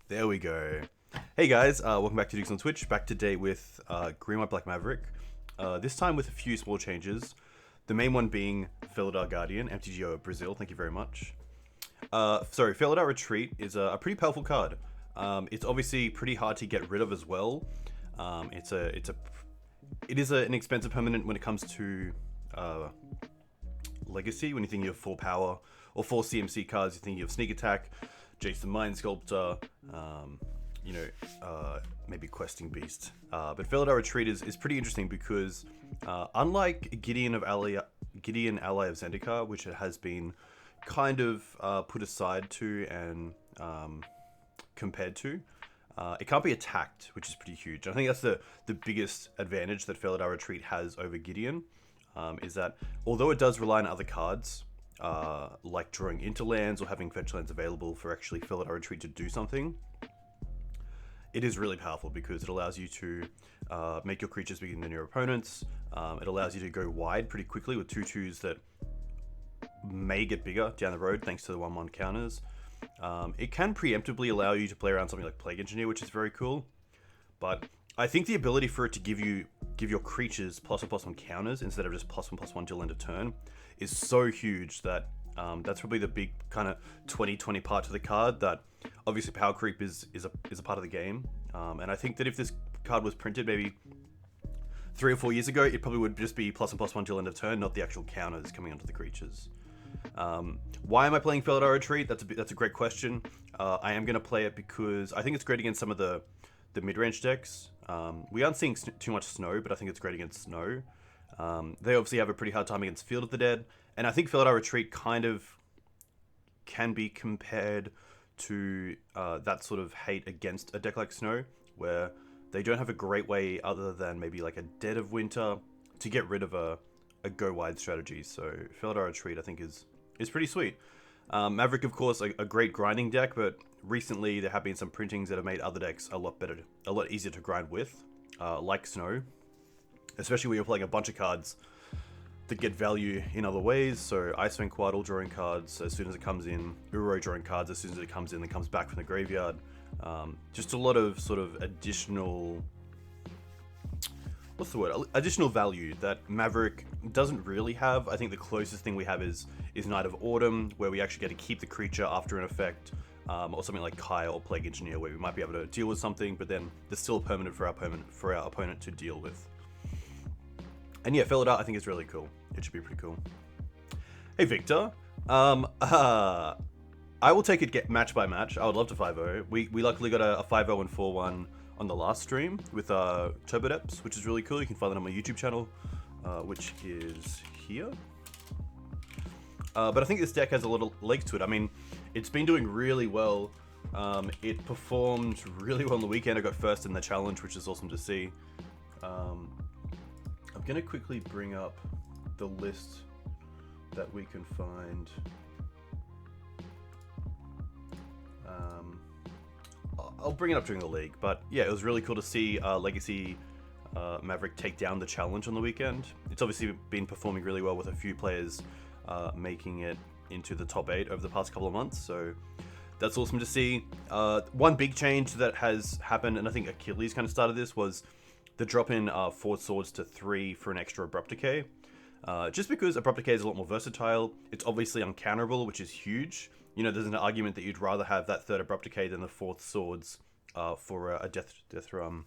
There we go. Hey guys, welcome back to Dukes on Twitch. Back today with Green White Black Maverick. This time with a few small changes. The main one being Felidar Guardian, MTGO Brazil. Thank you very much. Felidar Retreat is a pretty powerful card. It's obviously pretty hard to get rid of as well. It is an expensive permanent when it comes to Legacy. When you think you have 4 power or 4 CMC cards, you think you have Sneak Attack, Jason Mind Sculptor, maybe Questing Beast. But Felidar Retreat is pretty interesting because unlike Gideon Ally of Zendikar, which it has been kind of put aside to and compared to, it can't be attacked, which is pretty huge. I think that's the biggest advantage that Felidar Retreat has over Gideon, is that although it does rely on other cards, like drawing into lands or having fetch lands available for actually Felidar Retreat to do something, it is really powerful because it allows you to make your creatures bigger than your opponents. It allows you to go wide pretty quickly with 2/2s that may get bigger down the road thanks to the 1/1 counters. It can preemptively allow you to play around something like Plague Engineer, which is very cool. But I think the ability for it to give your creatures +1/+1 counters instead of just +1/+1 till end of turn is so huge that that's probably the big kind of 20/20 part to the card. That obviously power creep is a part of the game, and I think that if this card was printed maybe 3 or 4 years ago, it probably would just be +1/+1 till end of turn, not the actual counters coming onto the creatures. Why am I playing Felidar Retreat? That's a great question. I am going to play it because I think it's great against some of the mid-range decks. We aren't seeing too much Snow, but I think it's great against Snow. They obviously have a pretty hard time against Field of the Dead, and I think Felidar Retreat kind of can be compared to that sort of hate against a deck like Snow, where they don't have a great way other than maybe like a Dead of Winter to get rid of a go wide strategy. So Felidar Retreat I think is pretty sweet. Maverick, of course, a great grinding deck, but recently there have been some printings that have made other decks a lot easier to grind with, like Snow, especially when you're playing a bunch of cards that get value in other ways. So Icewind Quaddle drawing cards as soon as it comes in, Uro drawing cards as soon as it comes in, then comes back from the graveyard. Just a lot of sort of additional, additional value that Maverick doesn't really have. I think the closest thing we have is Night of Autumn, where we actually get to keep the creature after an effect, or something like Kaya or Plague Engineer, where we might be able to deal with something, but then there's still a permanent for our opponent to deal with. And yeah, Felidar I think is really cool. It should be pretty cool. Hey Victor, I will take it match by match. I would love to 5-0. We luckily got a 5-0 and 4-1 on the last stream with Turbodeps, which is really cool. You can find that on my YouTube channel, which is here. But I think this deck has a lot of legs to it. I mean, it's been doing really well. It performed really well on the weekend. I got first in the challenge, which is awesome to see. I'm going to quickly bring up the list that we can find. I'll bring it up during the league, but yeah, it was really cool to see Legacy Maverick take down the challenge on the weekend. It's obviously been performing really well with a few players making it into the top 8 over the past couple of months, so that's awesome to see. One big change that has happened, and I think Achilles kind of started this, was the drop in 4 swords to 3 for an extra Abrupt Decay. Just because Abrupt Decay is a lot more versatile, it's obviously uncounterable, which is huge. You know, there's an argument that you'd rather have that 3rd Abrupt Decay than the 4th swords for a Dreadhorde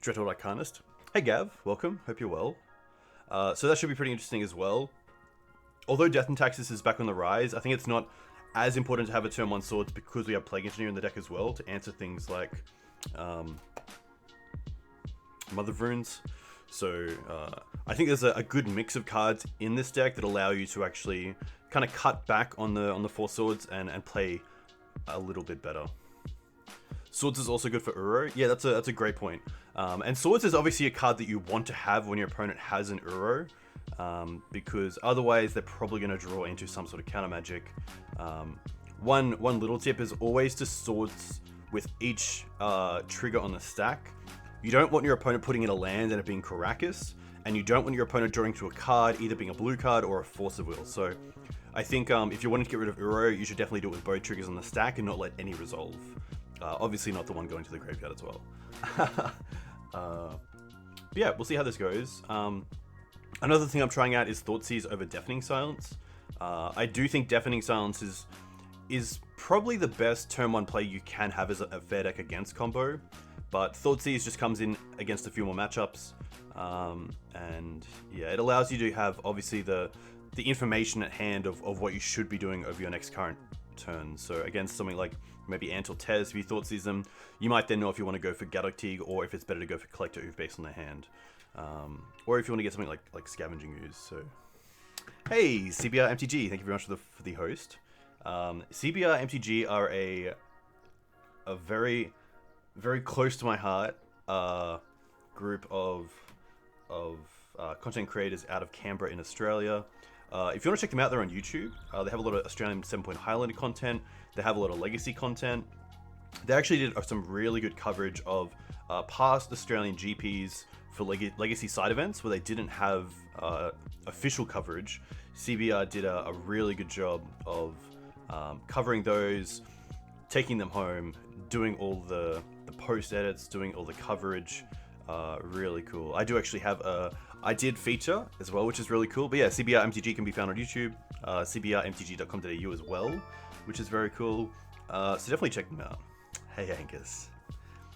Arcanist. Hey Gav, welcome, hope you're well. So that should be pretty interesting as well. Although Death and Taxes is back on the rise, I think it's not as important to have a turn 1 swords because we have Plague Engineer in the deck as well to answer things like Mother of Runes. So I think there's a good mix of cards in this deck that allow you to actually kind of cut back on the 4 swords and play a little bit better. Swords is also good for Uro. Yeah, that's a great point. And Swords is obviously a card that you want to have when your opponent has an Uro, because otherwise they're probably going to draw into some sort of counter magic. One little tip is always to Swords with each trigger on the stack. You don't want your opponent putting in a land and it being Karakas, and you don't want your opponent drawing to a card, either being a blue card or a Force of Will. So I think if you're wanting to get rid of Uro, you should definitely do it with both triggers on the stack and not let any resolve. Obviously not the one going to the graveyard as well. But yeah, we'll see how this goes. Another thing I'm trying out is Thoughtseize over Deafening Silence. I do think Deafening Silence is probably the best turn 1 play you can have as a fair deck against combo, but Thoughtseize just comes in against a few more matchups, and yeah, it allows you to have obviously the information at hand of what you should be doing over your next current turn. So against something like maybe Ant or Tez, if you Thoughtseize them, you might then know if you want to go for Gaddock Teeg or if it's better to go for Collector Oof based on their hand, or if you want to get something like Scavenging Ooze. So hey, CBR MTG, thank you very much for the host. CBR MTG are a very, very close to my heart group of content creators out of Canberra in Australia. If you want to check them out, they're on YouTube. They have a lot of Australian 7-point Highlander content. They have a lot of Legacy content. They actually did some really good coverage of past Australian GPs for Legacy side events where they didn't have official coverage. CBR did a really good job of covering those, taking them home, doing all the post edits, doing all the coverage. Really cool. I do actually have I did feature as well, which is really cool. But yeah, CBR MTG can be found on YouTube, cbrmtg.com.au as well, which is very cool. So definitely check them out. Hey Angus.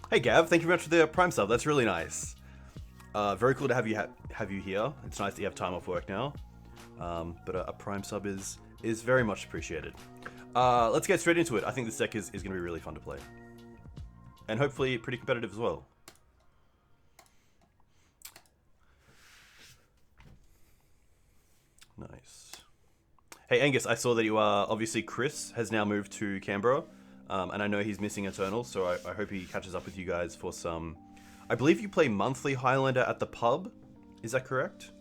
Hey Gav, thank you very much for the Prime sub. That's really nice. Very cool to have you here. It's nice that you have time off work now. But a Prime sub is very much appreciated. Let's get straight into it. I think this deck is going to be really fun to play. And hopefully pretty competitive as well. Nice. Hey Angus, I saw that you are, obviously Chris has now moved to Canberra. And I know he's missing Eternal, so I hope he catches up with you guys for some... I believe you play monthly Highlander at the pub. Is that correct?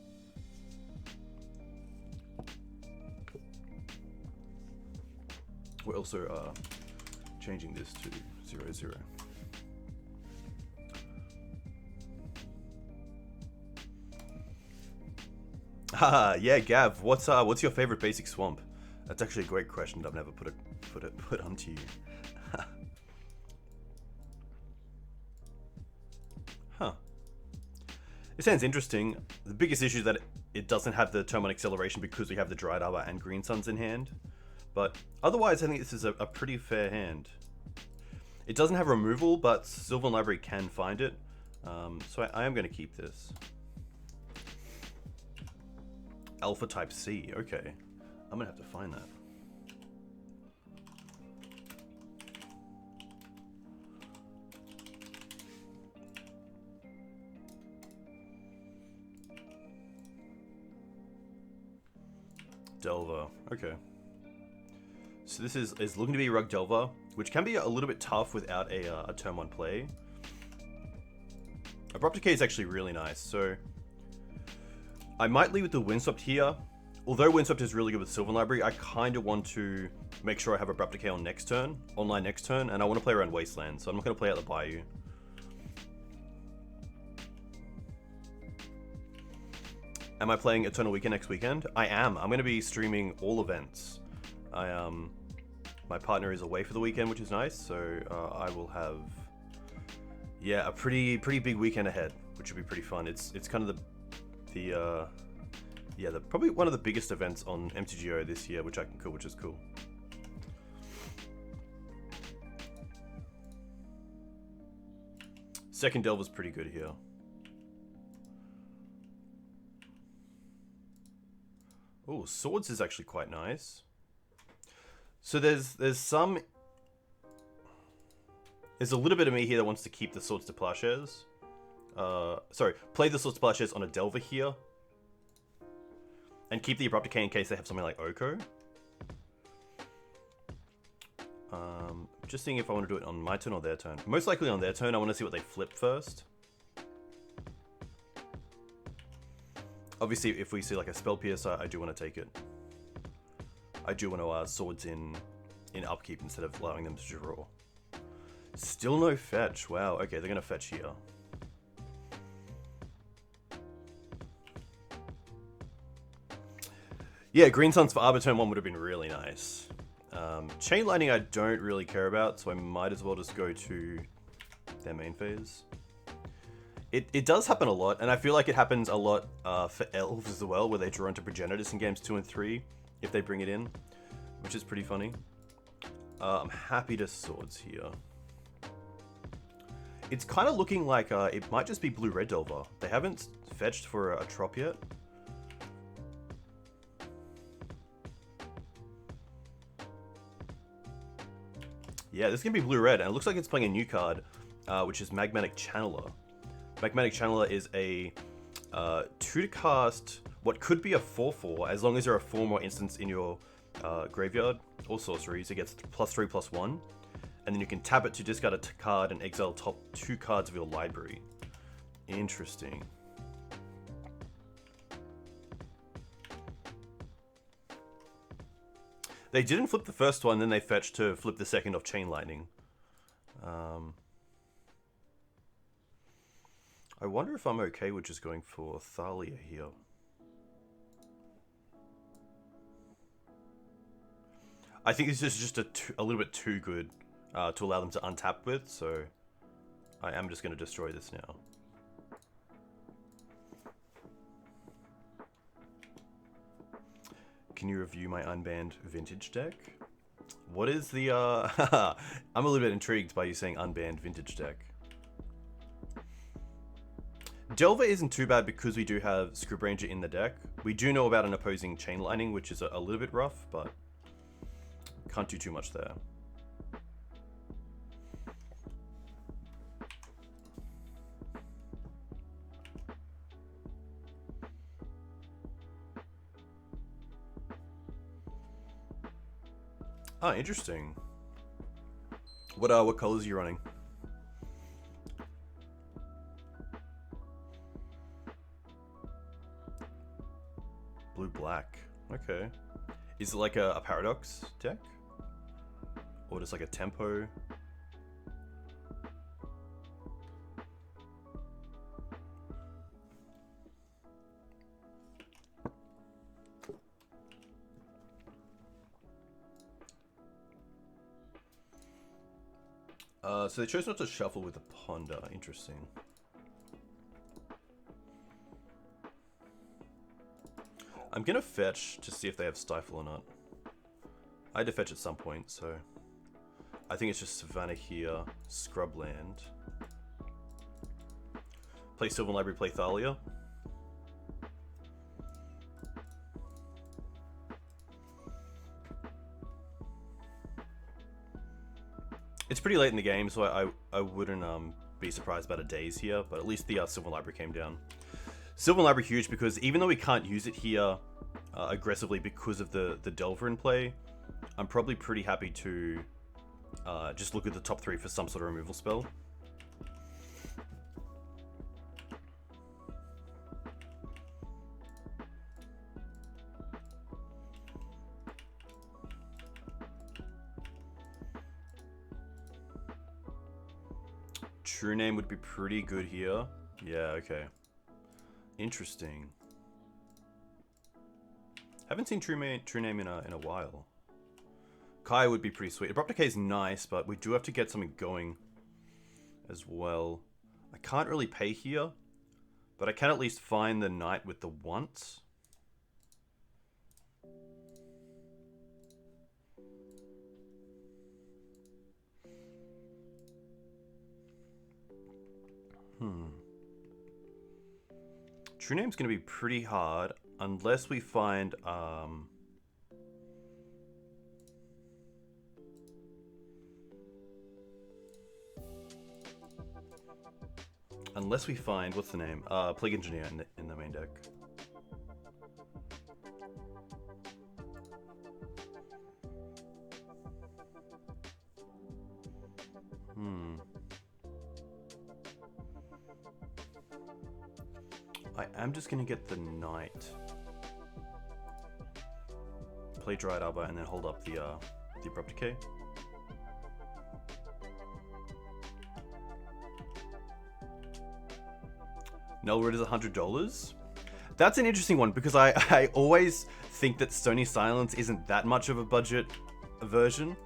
We're also changing this to 0-0. Haha, yeah, Gav. What's your favorite basic swamp? That's actually a great question that I've never put onto you. Huh. It sounds interesting. The biggest issue is that it doesn't have the turn 1 acceleration because we have the Dried Arbor and Green Suns in hand. But otherwise, I think this is a pretty fair hand. It doesn't have removal, but Sylvan Library can find it. So I am going to keep this. Alpha Type C, okay. I'm going to have to find that. Delver, okay. So this is looking to be Rug Delver, which can be a little bit tough without a turn 1 play. Abrupt Decay is actually really nice, so I might leave with the Windswept here. Although Windswept is really good with Sylvan Library, I kind of want to make sure I have Abrupt Decay on next turn, online next turn, and I want to play around Wasteland, so I'm not going to play out the Bayou. Am I playing Eternal Weekend next weekend? I am. I'm going to be streaming all events. My partner is away for the weekend, which is nice, so I will have, yeah, a pretty big weekend ahead, which will be pretty fun. It's kind of probably one of the biggest events on MTGO this year, which is cool. Second Delver's pretty good here. Oh, Swords is actually quite nice. So there's a little bit of me here that wants to keep the Swords to Plowshares. Sorry, play the Swords to Plowshares on a Delver here. And keep the Abrupt Decay in case they have something like Oko. Just seeing if I want to do it on my turn or their turn. Most likely on their turn. I want to see what they flip first. Obviously, if we see like a Spell Piercer, I do want to take it. I do want to Swords in upkeep instead of allowing them to draw. Still no fetch. Wow, okay, they're going to fetch here. Yeah, Green Suns for Arbor turn 1 would have been really nice. Chain Lightning I don't really care about, so I might as well just go to their main phase. It does happen a lot, and I feel like it happens a lot for Elves as well, where they draw into Progenitus in games 2 and 3, if they bring it in, which is pretty funny. I'm happy to Swords here. It's kind of looking like it might just be Blue-Red Delver. They haven't fetched for a Trop yet. Yeah, this is going to be Blue-Red, and it looks like it's playing a new card, which is Magmatic Channeler. Magmatic Channeler is a 2 to cast what could be a 4/4, as long as there are 4 more instants in your graveyard or sorceries. It gets +3/+1, and then you can tap it to discard a card and exile top 2 cards of your library. Interesting. They didn't flip the first one, then they fetched to flip the second off Chain Lightning. I wonder if I'm okay with just going for Thalia here. I think this is just a little bit too good to allow them to untap with, so I am just going to destroy this now. Can you review my unbanned vintage deck? What is the, I'm a little bit intrigued by you saying unbanned vintage deck. Delver isn't too bad because we do have Scrib Ranger in the deck. We do know about an opposing Chain Lightning, which is a little bit rough, but can't do too much there. Ah, interesting. What colors are you running? Blue black. Okay. Is it like a paradox deck? Or just like a tempo? So they chose not to shuffle with the Ponder. Interesting. I'm gonna fetch to see if they have Stifle or not. I had to fetch at some point, so I think it's just Savannah here, Scrubland. Play Sylvan Library, play Thalia. It's pretty late in the game, so I wouldn't be surprised about a daze here, but at least the Sylvan Library came down. Sylvan Library huge because even though we can't use it here aggressively because of the Delver in play, I'm probably pretty happy to just look at the top 3 for some sort of removal spell. True Name would be pretty good here. Yeah, okay. Interesting. Haven't seen True Name in a while. Kai would be pretty sweet. Abrupt Decay is nice, but we do have to get something going as well. I can't really pay here, but I can at least find the Knight with the once. True Name's going to be pretty hard unless we find what's the name? Plague Engineer in the main deck. I'm just gonna get the Knight, play Dryad Arbor, and then hold up the Abrupt Decay. Nullroot is $100. That's an interesting one because I always think that Stony Silence isn't that much of a budget version.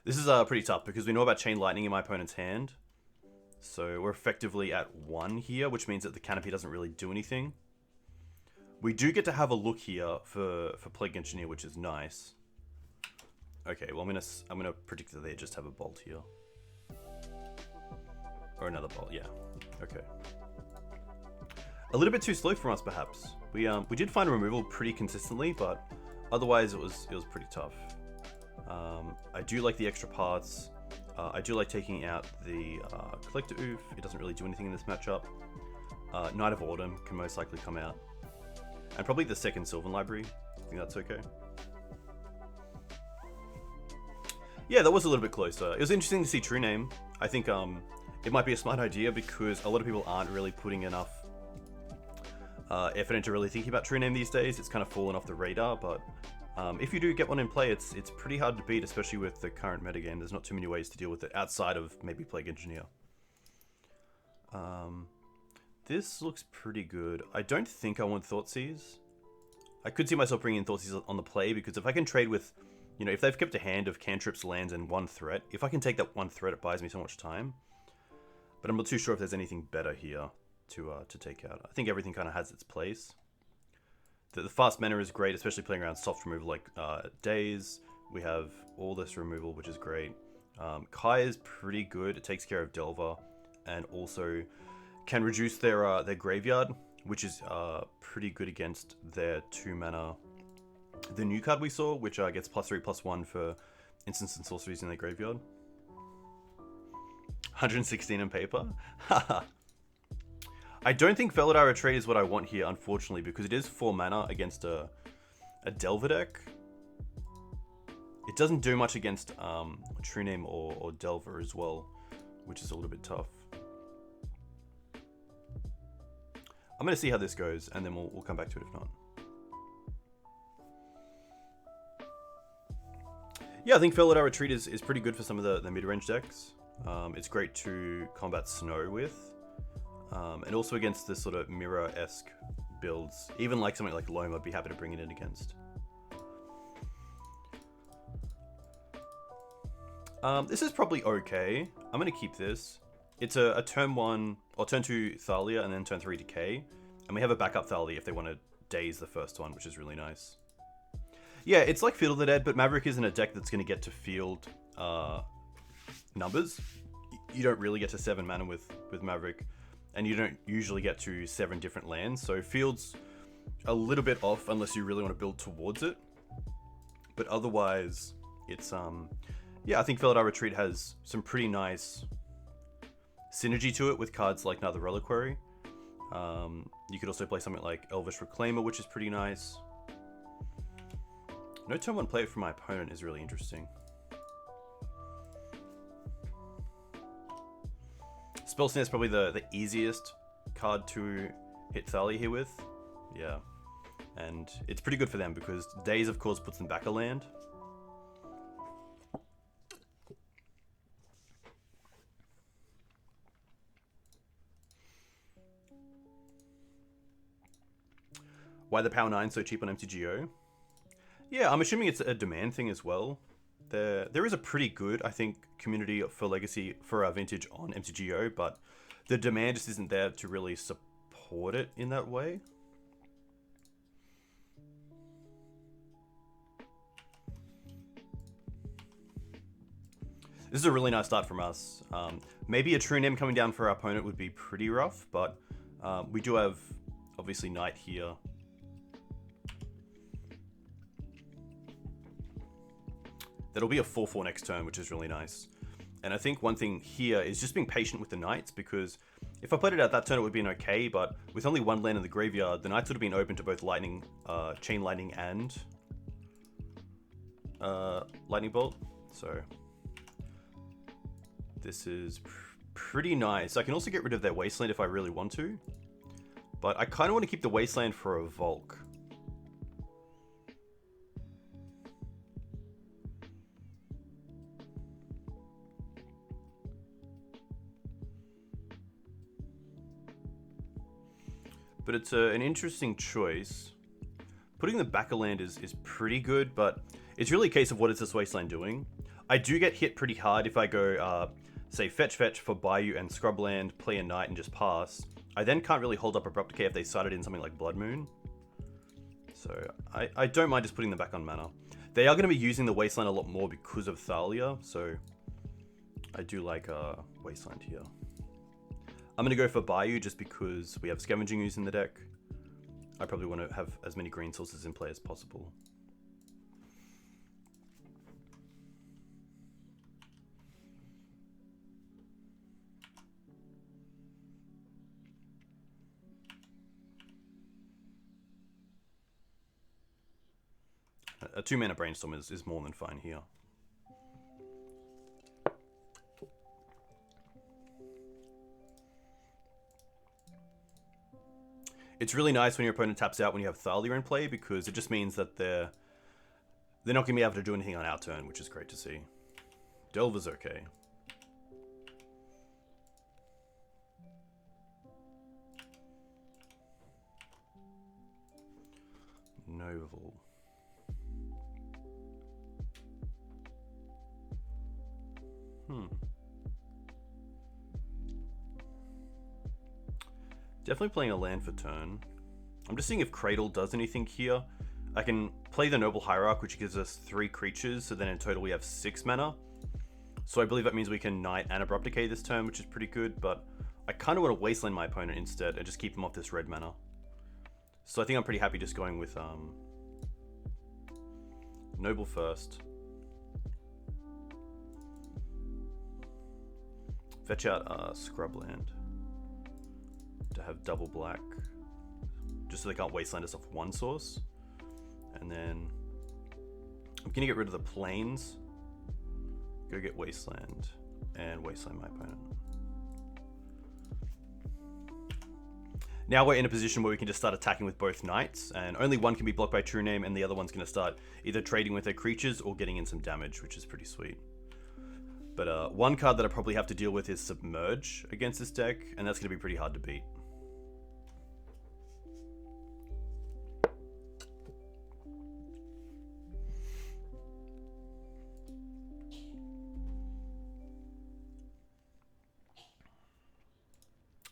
This is pretty tough because we know about Chain Lightning in my opponent's hand. So we're effectively at 1 here, which means that the canopy doesn't really do anything. We do get to have a look here for Plague Engineer, which is nice. Okay, well I'm gonna predict that they just have a bolt here. Or another bolt, yeah. Okay. A little bit too slow from us, perhaps. We did find removal pretty consistently, but otherwise it was pretty tough. I do like the extra parts. I do like taking out the Collector Oof. It doesn't really do anything in this matchup. Knight of Autumn can most likely come out. And probably the second Sylvan Library. I think that's okay. Yeah, that was a little bit closer. It was interesting to see True Name. I think it might be a smart idea because a lot of people aren't really putting enough effort into really thinking about True Name these days. It's kind of fallen off the radar, but if you do get one in play, it's pretty hard to beat, especially with the current metagame. There's not too many ways to deal with it outside of maybe Plague Engineer. This looks pretty good. I don't think I want Thoughtseize. I could see myself bringing in Thoughtseize on the play because if I can trade with, you know, if they've kept a hand of cantrips, lands, and 1 threat, if I can take that 1 threat, it buys me so much time. But I'm not too sure if there's anything better here to take out. I think everything kind of has its place. The fast mana is great, especially playing around soft removal like Daze. We have all this removal, which is great. Kai is pretty good. It takes care of Delver, and also can reduce their graveyard, which is pretty good against their 2 mana. The new card we saw, which gets +3/+1 for instants and sorceries in their graveyard. 116 in paper. I don't think Felidar Retreat is what I want here, unfortunately, because it is 4 mana against a Delver deck. It doesn't do much against True Name or Delver as well, which is a little bit tough. I'm going to see how this goes, and then we'll come back to it if not. Yeah, I think Felidar Retreat is pretty good for some of the mid-range decks. It's great to combat Snow with. And also against this sort of mirror-esque builds. Even like something like Loam, I'd be happy to bring it in against. This is probably okay. I'm going to keep this. It's a turn 1, or turn 2 Thalia, and then turn 3 Decay. And we have a backup Thalia if they want to daze the first one, which is really nice. Yeah, it's like Field of the Dead, but Maverick isn't a deck that's going to get to field numbers. You don't really get to 7 mana with Maverick, and you don't usually get to 7 different lands, so field's a little bit off unless you really want to build towards it. But otherwise, it's yeah, I think Felidar Retreat has some pretty nice synergy to it with cards like Another Reliquary. You could also play something like Elvish Reclaimer, which is pretty nice. No turn 1 play from my opponent is really interesting. Spell Snare is probably the easiest card to hit Thalia here with. Yeah. And it's pretty good for them because Daze, of course, puts them back a land. Why the Power 9 so cheap on MTGO? Yeah, I'm assuming it's a demand thing as well. There is a pretty good, I think, community for Legacy for our Vintage on MTGO, but the demand just isn't there to really support it in that way. This is a really nice start from us. Maybe a True Name coming down for our opponent would be pretty rough, but we do have, obviously, Knight here. That'll be a 4/4 next turn, which is really nice. And I think one thing here is just being patient with the Knights, because if I played it out that turn, it would have been okay, but with only 1 land in the graveyard, the Knights would have been open to both Lightning, Chain Lightning, and Lightning Bolt. So this is pretty nice. I can also get rid of their Wasteland if I really want to, but I kind of want to keep the Wasteland for a Volk. but it's an interesting choice. Putting the back a land is pretty good, but it's really a case of what is this wasteland doing. I do get hit pretty hard if I go, say, fetch for Bayou and Scrubland, play a Knight, and just pass. I then can't really hold up Abrupt Decay if they started in something like Blood Moon. So I don't mind just putting them back on mana. They are going to be using the Wasteland a lot more because of Thalia, so I do like Wasteland here. I'm going to go for Bayou just because we have Scavenging Ooze in the deck. I probably want to have as many green sources in play as possible. A 2-mana Brainstorm is more than fine here. It's really nice when your opponent taps out when you have Thalia in play, because it just means that they're not going to be able to do anything on our turn, which is great to see. Delver's okay. Novel. Definitely playing a land for turn. I'm just seeing if Cradle does anything here. I can play the Noble Hierarch, which gives us 3 creatures, so then in total we have 6 mana. So I believe that means we can Knight and Abrupt Decay this turn, which is pretty good, but I kind of want to Wasteland my opponent instead and just keep him off this red mana. So I think I'm pretty happy just going with Noble first. Fetch out Scrubland to have double black, just so they can't wasteland us off one source. And then I'm gonna get rid of the plains, go get wasteland, and wasteland my opponent. Now we're in a position where we can just start attacking with both knights, and only one can be blocked by True Name, and the other one's gonna start either trading with their creatures or getting in some damage, which is pretty sweet. But one card that I probably have to deal with is Submerge against this deck, and that's gonna be pretty hard to beat.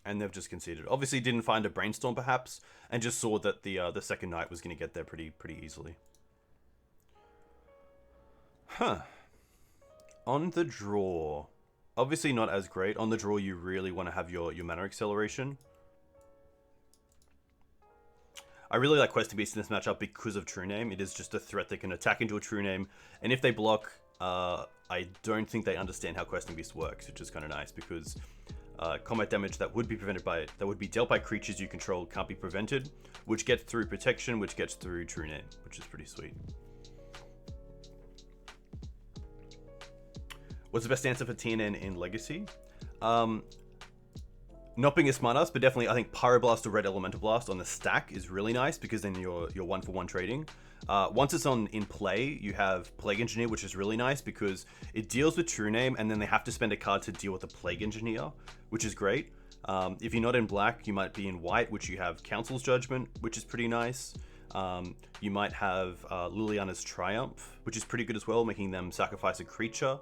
And they've just conceded. Obviously didn't find a Brainstorm perhaps, and just saw that the second knight was going to get there pretty easily. Huh. On the draw. Obviously not as great. On the draw you really want to have your mana acceleration. I really like Questing Beast in this matchup because of True Name. It is just a threat that can attack into a True Name, and if they block, I don't think they understand how Questing Beast works, which is kind of nice because combat damage that would be dealt by creatures you control can't be prevented, which gets through protection, which gets through True Name, which is pretty sweet. What's the best answer for TNN in Legacy? Not being a smartass, but definitely I think Pyroblast or Red Elemental Blast on the stack is really nice because then you're 1-for-1 trading. Once it's in play, you have Plague Engineer, which is really nice because it deals with True Name, and then they have to spend a card to deal with the Plague Engineer, which is great. If you're not in black, you might be in white, which you have Council's Judgment, which is pretty nice. You might have Liliana's Triumph, which is pretty good as well, making them sacrifice a creature.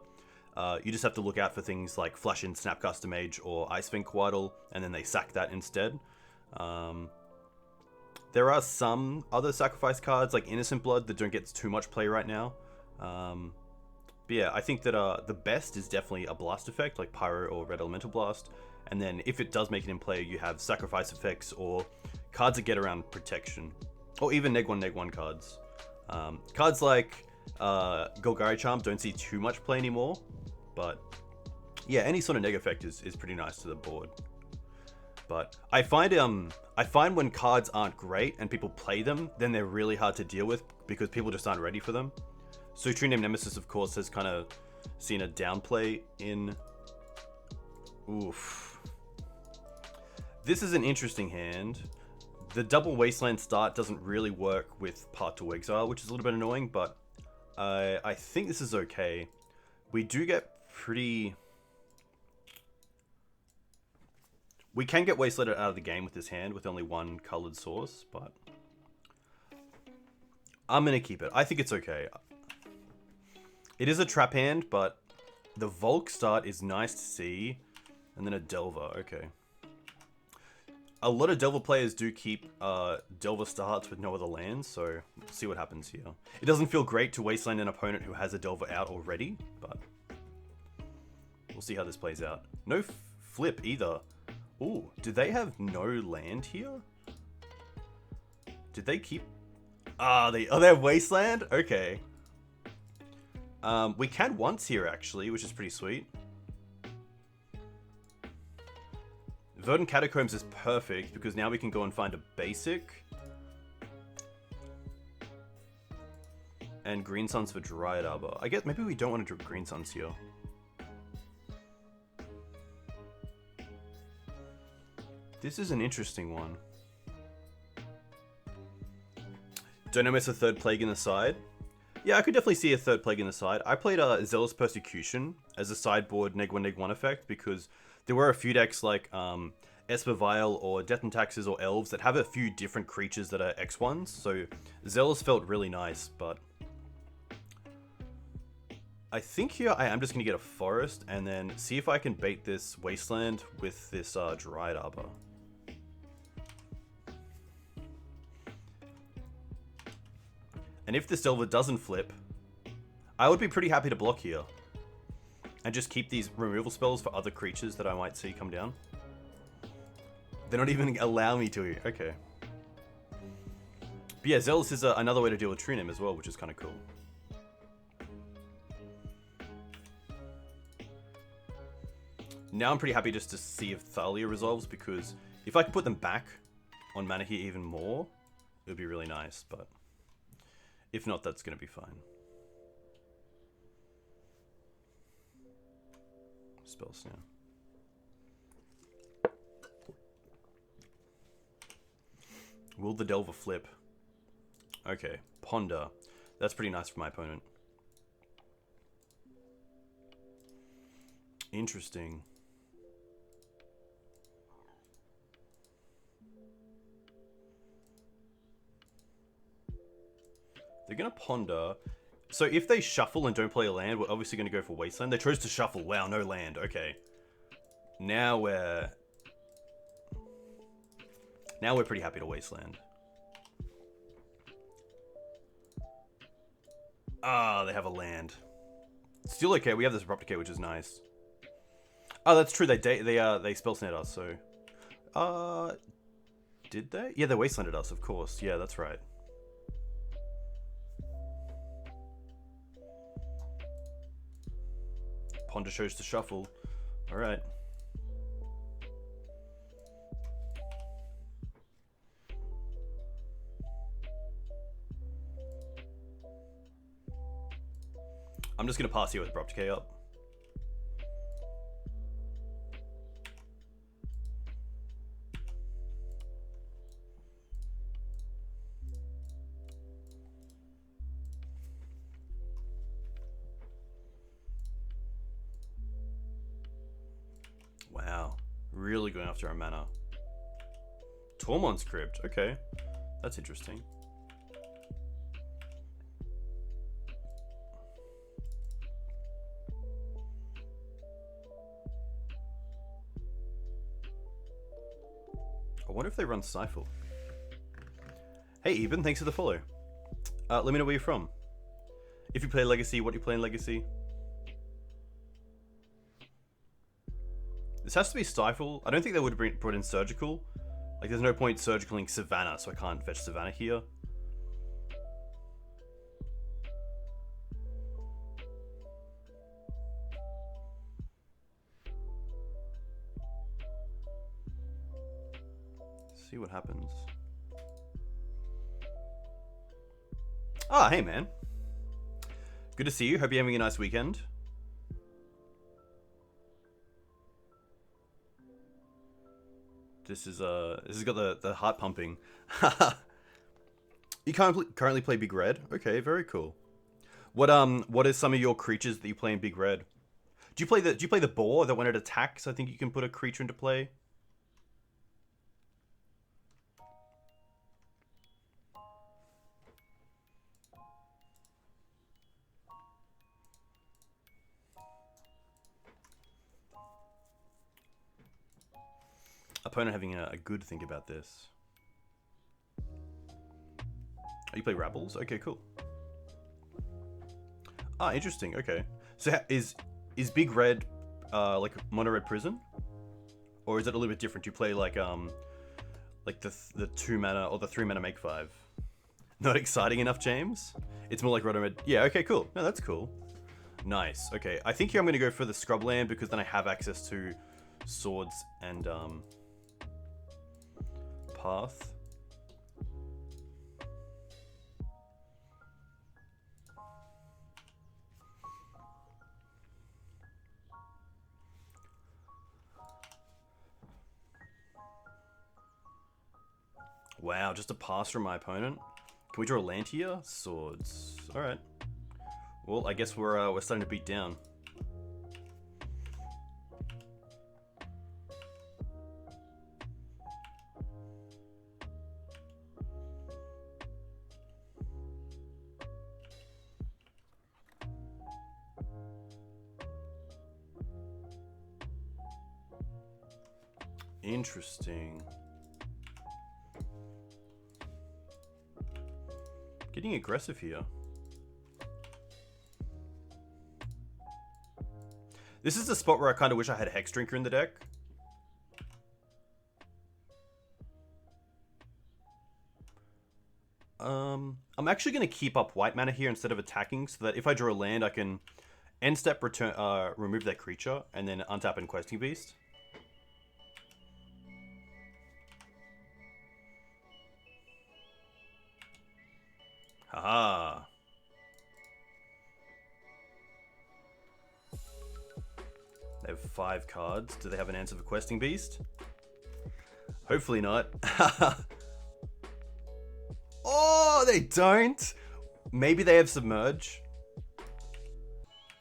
You just have to look out for things like Flash in Snapcaster Mage or Icewind Coatl, and then they sack that instead. There are some other sacrifice cards like Innocent Blood that don't get too much play right now. But yeah, I think that the best is definitely a blast effect like Pyro or Red Elemental Blast. And then if it does make it in play, you have sacrifice effects or cards that get around protection. Or even neg 1 cards. Cards like Golgari Charm don't see too much play anymore. But yeah, any sort of neg effect is pretty nice to the board. But I find when cards aren't great and people play them, then they're really hard to deal with because people just aren't ready for them. So True Name Nemesis, of course, has kind of seen a downplay in... Oof. This is an interesting hand. The double Wasteland start doesn't really work with Path to Exile, which is a little bit annoying, but I think this is okay. We do get pretty... We can get Wasteland out of the game with this hand with only one colored source, but I'm going to keep it. I think it's okay. It is a trap hand, but the Volk start is nice to see. And then a Delver, okay. A lot of Delver players do keep Delver starts with no other lands, so we'll see what happens here. It doesn't feel great to Wasteland an opponent who has a Delver out already, but we'll see how this plays out. No flip either. Ooh, do they have no land here? Did they keep... they have Wasteland? Okay. We can once here, actually, which is pretty sweet. Verdant Catacombs is perfect, because now we can go and find a basic. And Green Suns for Dryad Arbor. I guess maybe we don't want to do Green Suns here. This is an interesting one. Don't know if it's a third Plague in the side. Yeah, I could definitely see a third Plague in the side. I played Zealous Persecution as a sideboard neg 1 effect because there were a few decks like Espervile or Death and Taxes or Elves that have a few different creatures that are X1s. So Zealous felt really nice, but I think here I am just going to get a Forest and then see if I can bait this Wasteland with this Dryad Arbor. And if this Delver doesn't flip, I would be pretty happy to block here. And just keep these removal spells for other creatures that I might see come down. They're not even allow me to. Okay. But yeah, Zealous is another way to deal with True Name as well, which is kind of cool. Now I'm pretty happy just to see if Thalia resolves, because if I could put them back on mana here even more, it would be really nice, but if not, that's going to be fine. Spell Snare. Will the Delver flip? Okay, Ponder. That's pretty nice for my opponent. Interesting. They're going to Ponder. So if they shuffle and don't play a land, we're obviously going to go for Wasteland. They chose to shuffle. Wow, no land. Okay. Now we're pretty happy to Wasteland. They have a land. Still okay. We have this Disruptive, which is nice. Oh, that's true. They spell snared us. So, did they? Yeah, they Wastelanded us, of course. Yeah, that's right. Ponder chose to shuffle. All right. I'm just going to pass here with Abrupt Decay up. Wow. Really going after our mana. Tormod's Crypt. Okay. That's interesting. I wonder if they run Stifle. Hey Eben, thanks for the follow. Let me know where you're from. If you play Legacy, what do you play in Legacy? This has to be Stifle. I don't think they would have brought in Surgical. Like, there's no point Surgicaling Savannah, so I can't fetch Savannah here. See what happens. Ah, hey man. Good to see you. Hope you're having a nice weekend. This has got the heart pumping. You currently play Big Red? Okay, very cool. What are some of your creatures that you play in Big Red? Do you play the boar that when it attacks, I think you can put a creature into play? Opponent having a good think about this. Oh, you play Rabbles? Okay, cool. Ah, interesting. Okay. So is Big Red like Mono Red Prison? Or is it a little bit different? You play like the 2 mana or the 3 mana make 5. Not exciting enough, James? It's more like Roto Red. Yeah, okay, cool. No, that's cool. Nice. Okay, I think here I'm going to go for the Scrubland because then I have access to swords and path. Wow, just a pass from my opponent. Can we draw a land here? Swords. All right. Well, I guess we're starting to beat down. Interesting. Getting aggressive here. This is the spot where I kind of wish I had a Hex Drinker in the deck. I'm actually going to keep up white mana here instead of attacking, so that if I draw a land, I can end step return, remove that creature, and then untap and Questing Beast. Haha. They have 5 cards. Do they have an answer for Questing Beast? Hopefully not. Oh, they don't. Maybe they have Submerge.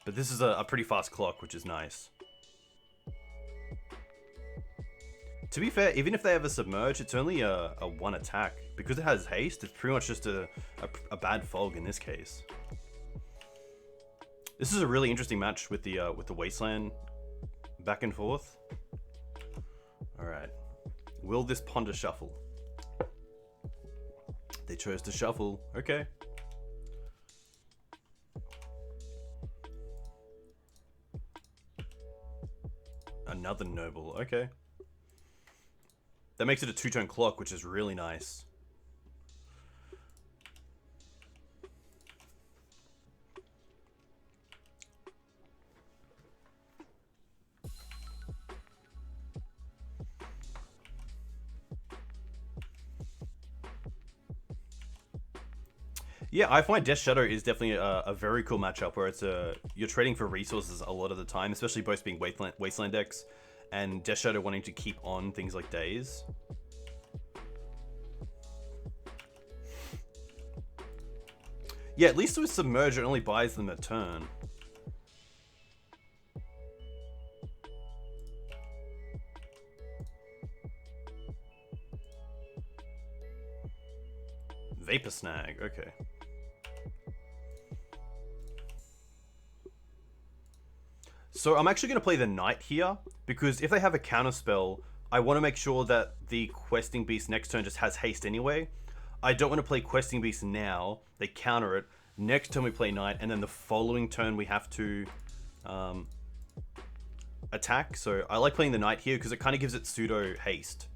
But this is a pretty fast clock, which is nice. To be fair, even if they have a Submerge, it's only a 1 attack. Because it has haste, it's pretty much just a bad fog in this case. This is a really interesting match with the Wasteland back and forth. Alright. Will this Ponder shuffle? They chose to shuffle. Okay. Another Noble. Okay. That makes it a 2-turn clock, which is really nice. Yeah, I find Death Shadow is definitely a very cool matchup where it's you're trading for resources a lot of the time, especially both being Wasteland decks and Death Shadow wanting to keep on things like Daze. Yeah, at least with Submerge, it only buys them a turn. Vapor Snag, okay. So I'm actually going to play the Knight here, because if they have a counter spell, I want to make sure that the Questing Beast next turn just has haste anyway. I don't want to play Questing Beast now, they counter it, next turn we play Knight, and then the following turn we have to attack. So I like playing the Knight here, because it kind of gives it pseudo haste.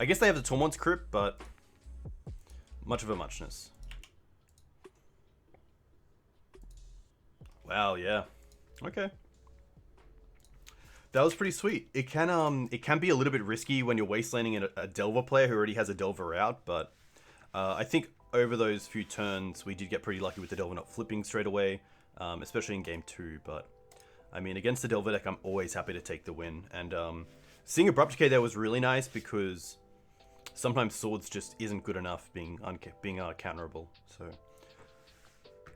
I guess they have the Tormod's Crypt, but much of a muchness. Wow, yeah. Okay. That was pretty sweet. It can be a little bit risky when you're wastelanding a Delver player who already has a Delver out, but I think over those few turns we did get pretty lucky with the Delver not flipping straight away, especially in game 2. But I mean, against the Delver deck, I'm always happy to take the win. And seeing Abrupt Decay there was really nice because sometimes Swords just isn't good enough being counterable. So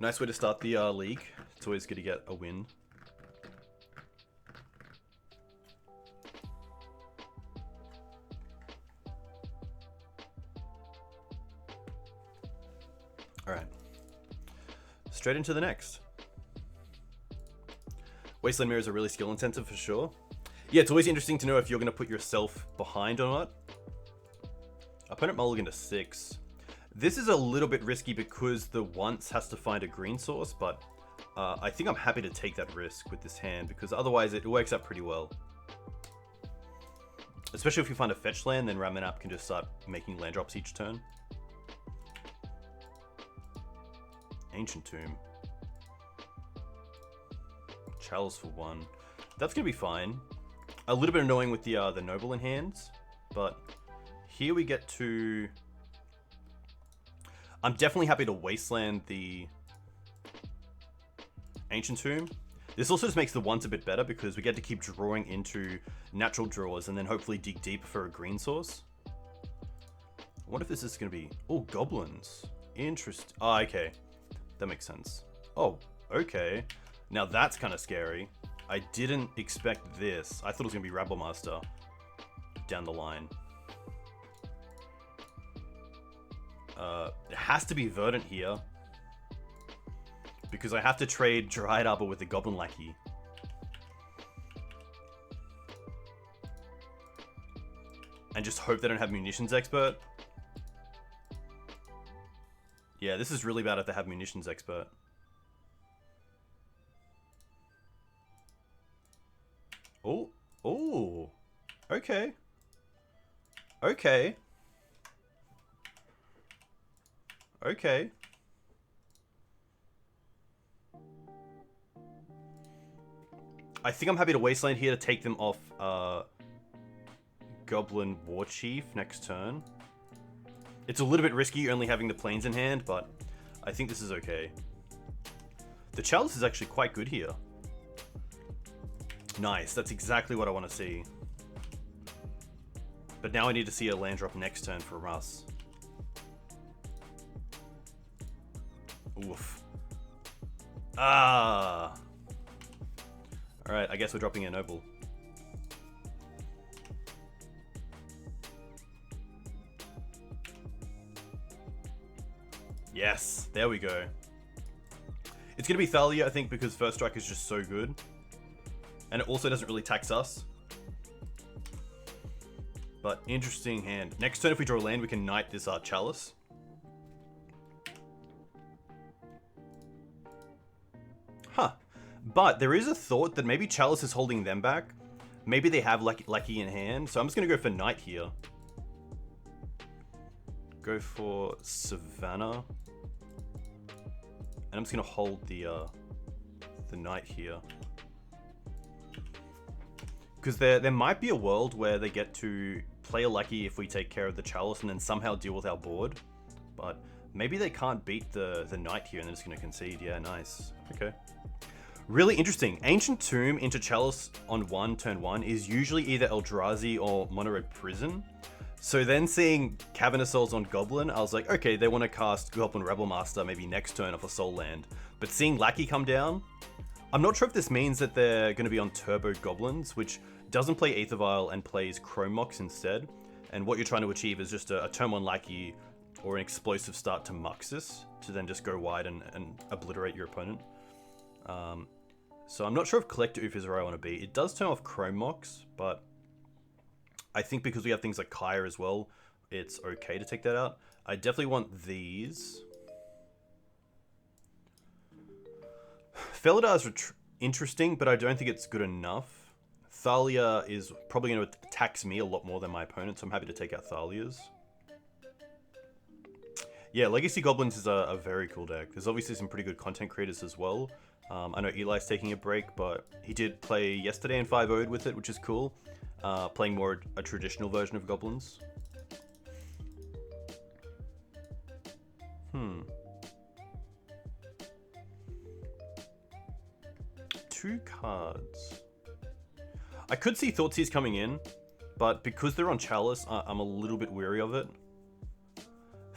nice way to start the league. It's always good to get a win. Alright. Straight into the next. Wasteland Mirror is a really skill intensive for sure. Yeah, it's always interesting to know if you're going to put yourself behind or not. Opponent mulligan to 6. This is a little bit risky because the once has to find a green source, but I think I'm happy to take that risk with this hand because otherwise it works out pretty well. Especially if you find a fetch land, then Ramanap can just start making land drops each turn. Ancient Tomb. Chalice for 1. That's going to be fine. A little bit annoying with the Noble in hands, but here we get to... I'm definitely happy to wasteland the Ancient Tomb. This also just makes the ones a bit better because we get to keep drawing into natural draws and then hopefully dig deep for a green source. What if this is going to be... Oh, Goblins. Interesting. Oh, okay. That makes sense. Oh, okay. Now that's kind of scary. I didn't expect this. I thought it was going to be Rabblemaster down the line. It has to be Verdant here. Because I have to trade Dried Arbor with the Goblin Lackey. And just hope they don't have Munitions Expert. Yeah, this is really bad if they have Munitions Expert. Oh, oh, okay. Okay. Okay. I think I'm happy to Wasteland here to take them off Goblin War Chief next turn. It's a little bit risky only having the planes in hand, but I think this is okay. The Chalice is actually quite good here. Nice, that's exactly what I want to see. But now I need to see a land drop next turn for Russ. Oof. Ah. Alright, I guess we're dropping a Noble. Yes, there we go. It's going to be Thalia, I think, because First Strike is just so good. And it also doesn't really tax us. But interesting hand. Next turn, if we draw land, we can knight this Chalice. Huh. But there is a thought that maybe Chalice is holding them back. Maybe they have Lackey in hand. So I'm just going to go for Knight here. Go for Savannah. And I'm just going to hold the Knight here. Because there might be a world where they get to play a Lackey if we take care of the Chalice and then somehow deal with our board. But maybe they can't beat the Knight here and they're just going to concede. Yeah, nice. Okay. Really interesting. Ancient Tomb into Chalice on turn 1 is usually either Eldrazi or Mono Red Prison. So then seeing Cavernous Souls on Goblin, I was like, okay, they want to cast Goblin Rebelmaster maybe next turn off a Soul Land. But seeing Lackey come down, I'm not sure if this means that they're going to be on Turbo Goblins, which doesn't play Aether Vial and plays Chrome Mox instead. And what you're trying to achieve is just a turn 1 Lackey or an explosive start to Muxus to then just go wide and obliterate your opponent. So I'm not sure if Collector Oof is where I want to be. It does turn off Chrome Mox, but I think because we have things like Kaya as well, it's okay to take that out. I definitely want these. Felidar is interesting, but I don't think it's good enough. Thalia is probably going to tax me a lot more than my opponent, so I'm happy to take out Thalia's. Yeah, Legacy Goblins is a very cool deck. There's obviously some pretty good content creators as well. I know Eli's taking a break, but he did play yesterday and 5-0'd with it, which is cool. Playing more a traditional version of Goblins. 2 cards. I could see Thoughtseize coming in, but because they're on Chalice, I'm a little bit wary of it.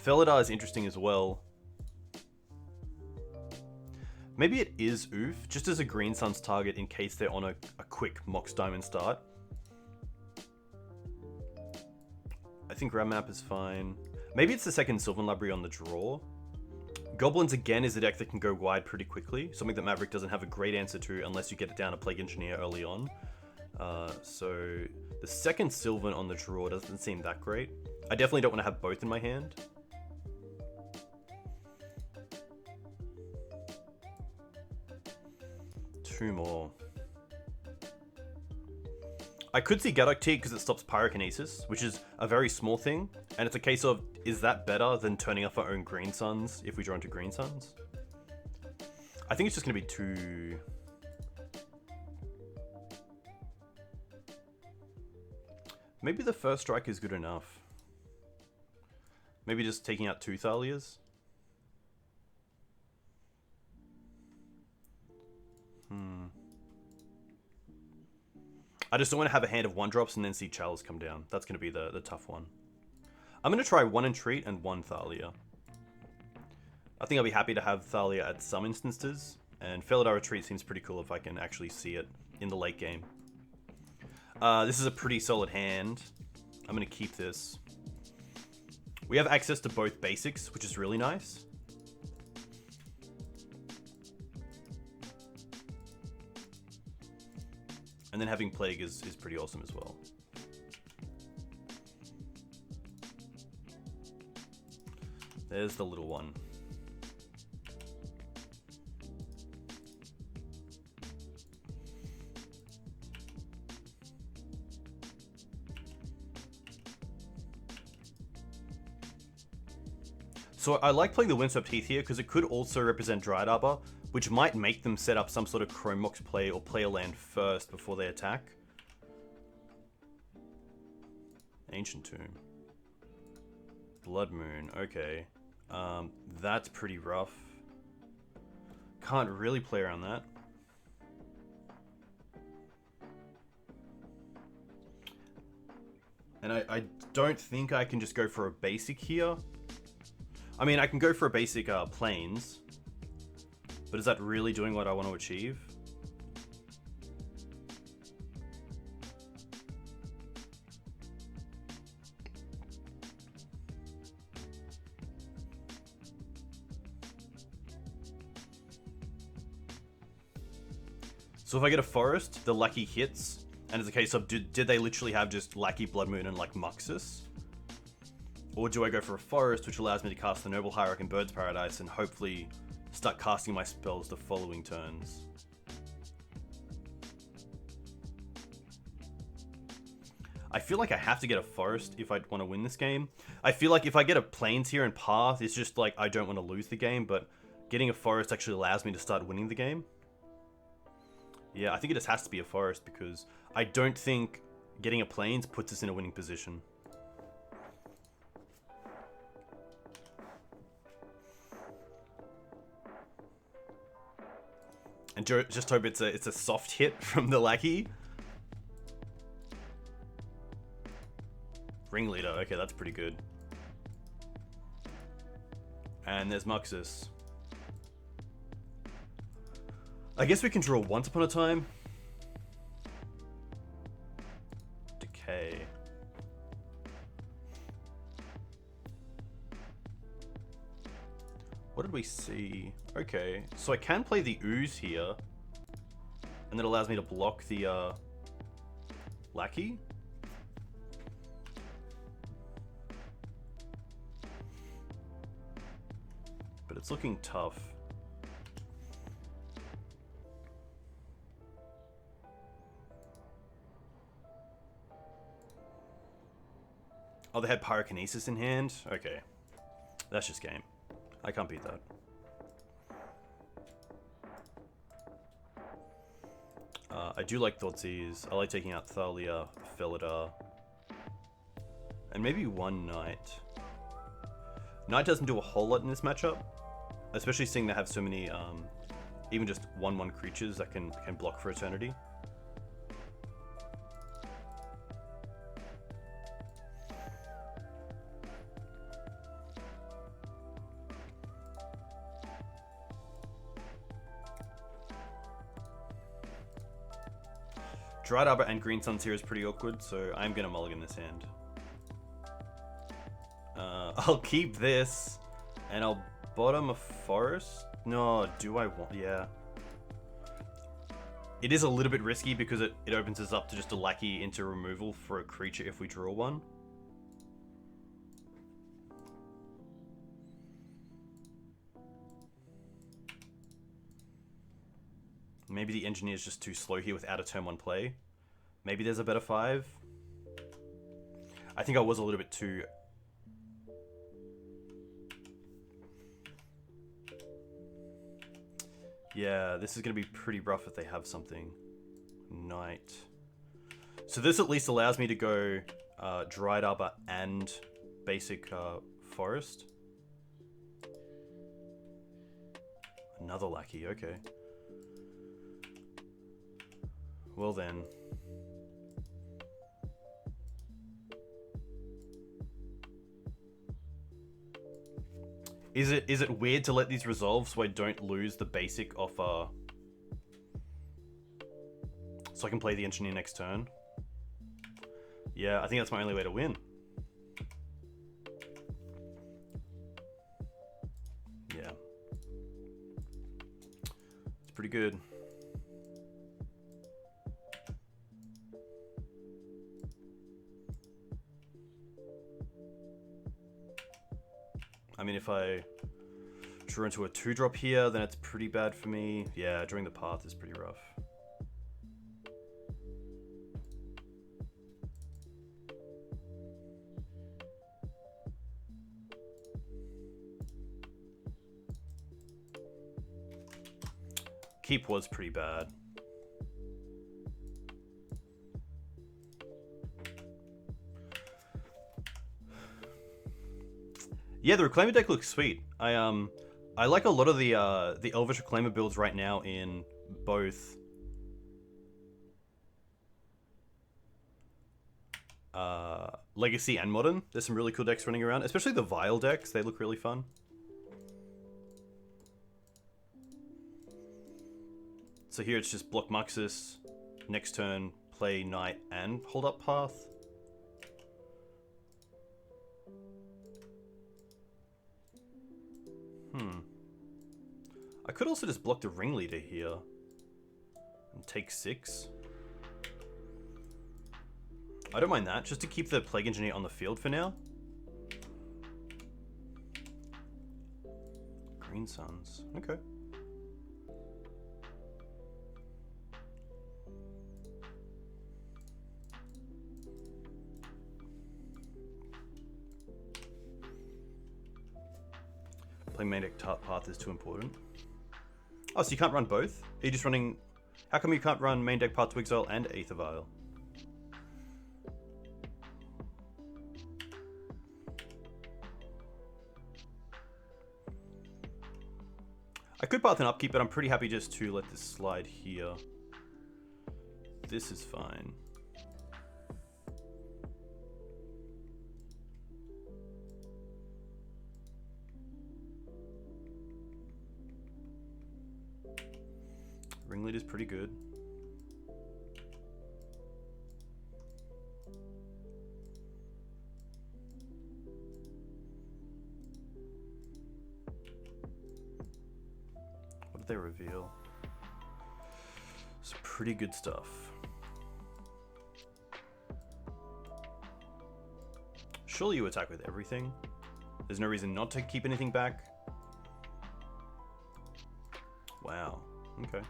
Felidar is interesting as well. Maybe it is Oof, just as a Green Sun's target in case they're on a quick Mox Diamond start. I think Rammap is fine. Maybe it's the second Sylvan Library on the draw. Goblins again is a deck that can go wide pretty quickly, something that Maverick doesn't have a great answer to unless you get it down to Plague Engineer early on. So the second Sylvan on the draw doesn't seem that great. I definitely don't want to have both in my hand. Two more. I could see Gaddock Teeg because it stops Pyrokinesis, which is a very small thing. And it's a case of, is that better than turning off our own Green Suns if we draw into Green Suns? I think it's just going to be two... Maybe the first strike is good enough. Maybe just taking out two Thalias. I just don't want to have a hand of 1-drops and then see Chalice come down. That's going to be the tough one. I'm going to try 1 Entreat and 1 Thalia. I think I'll be happy to have Thalia at some instances. And Felidar Retreat seems pretty cool if I can actually see it in the late game. This is a pretty solid hand. I'm going to keep this. We have access to both basics, which is really nice. And then having Plague is pretty awesome as well. There's the little one. So I like playing the Windswept Heath here because it could also represent Dryad Arbor, which might make them set up some sort of Chrome Mox play or play a land first before they attack. Ancient Tomb. Blood Moon, okay. That's pretty rough. Can't really play around that. And I don't think I can just go for a basic here. I mean, I can go for a basic Plains. But is that really doing what I want to achieve? So if I get a forest, the Lackey hits, and it's a case of, did they literally have just Lackey, Blood Moon, and like Muxus? Or do I go for a forest, which allows me to cast the Noble Hierarch and Bird's Paradise, and hopefully start casting my spells the following turns? I feel like I have to get a forest if I want to win this game. I feel like if I get a Plains here and Path, it's just like I don't want to lose the game, but getting a forest actually allows me to start winning the game. Yeah, I think it just has to be a forest because I don't think getting a Plains puts us in a winning position. And just hope it's a soft hit from the Lackey. Ringleader, okay, that's pretty good. And there's Muxus. I guess we can draw Once Upon a Time. Decay. What did we see? Okay, so I can play the Ooze here. And that allows me to block the Lackey. But it's looking tough. Oh, they had Pyrokinesis in hand? Okay. That's just game. I can't beat that. I do like Thoughtseize. I like taking out Thalia, Felidar. And maybe one Knight. Knight doesn't do a whole lot in this matchup. Especially seeing they have so many, even just 1/1 creatures that can block for eternity. Dryad Arbor and Green Suns here is pretty awkward, so I'm going to mulligan this hand. I'll keep this, and I'll bottom a forest? No, do I want... Yeah. It is a little bit risky because it opens us up to just a lackey into removal for a creature if we draw one. Maybe the engineer is just too slow here without a turn 1 play. Maybe there's a better 5. I think I was a little bit too... Yeah, this is going to be pretty rough if they have something. Knight. So this at least allows me to go Dried Arbor and basic Forest. Another lackey, okay. Well then. Is it weird to let these resolve so I don't lose the basic off so I can play the engineer next turn? Yeah, I think that's my only way to win. Yeah. It's pretty good. I mean, if I draw into a 2-drop here, then it's pretty bad for me. Yeah, drawing the path is pretty rough. Keep was pretty bad. Yeah, the Reclaimer deck looks sweet. I like a lot of the Elvish Reclaimer builds right now in both Legacy and Modern. There's some really cool decks running around, especially the Vile decks. They look really fun. So here it's just block Muxus, next turn play Knight and hold up Path. I could also just block the Ringleader here and take 6. I don't mind that, just to keep the Plague Engineer on the field for now. Green Suns, okay. Playing main deck path is too important. Oh, so you can't run both? Are you just running... How come you can't run main deck Path to Exile and Aether Vial? I could path an upkeep, but I'm pretty happy just to let this slide here. This is fine. Ringleader's pretty good. What did they reveal? Some pretty good stuff. Surely you attack with everything. There's no reason not to keep anything back. Wow. Okay.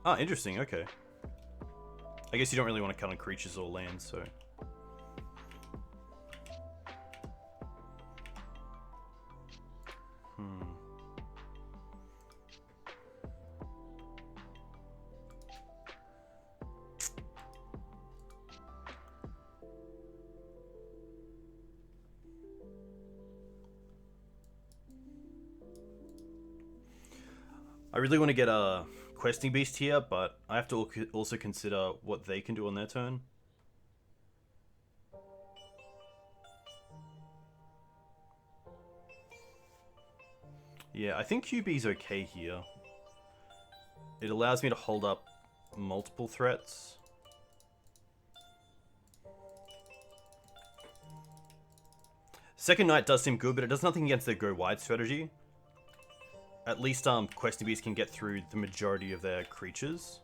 Ah, interesting, okay. I guess you don't really want to cut on creatures or lands, so... I really want to get a Questing Beast here, but I have to also consider what they can do on their turn. Yeah, I think QB's okay here. It allows me to hold up multiple threats. Second Knight does seem good, but it does nothing against their go wide strategy. At least Questing Beast can get through the majority of their creatures.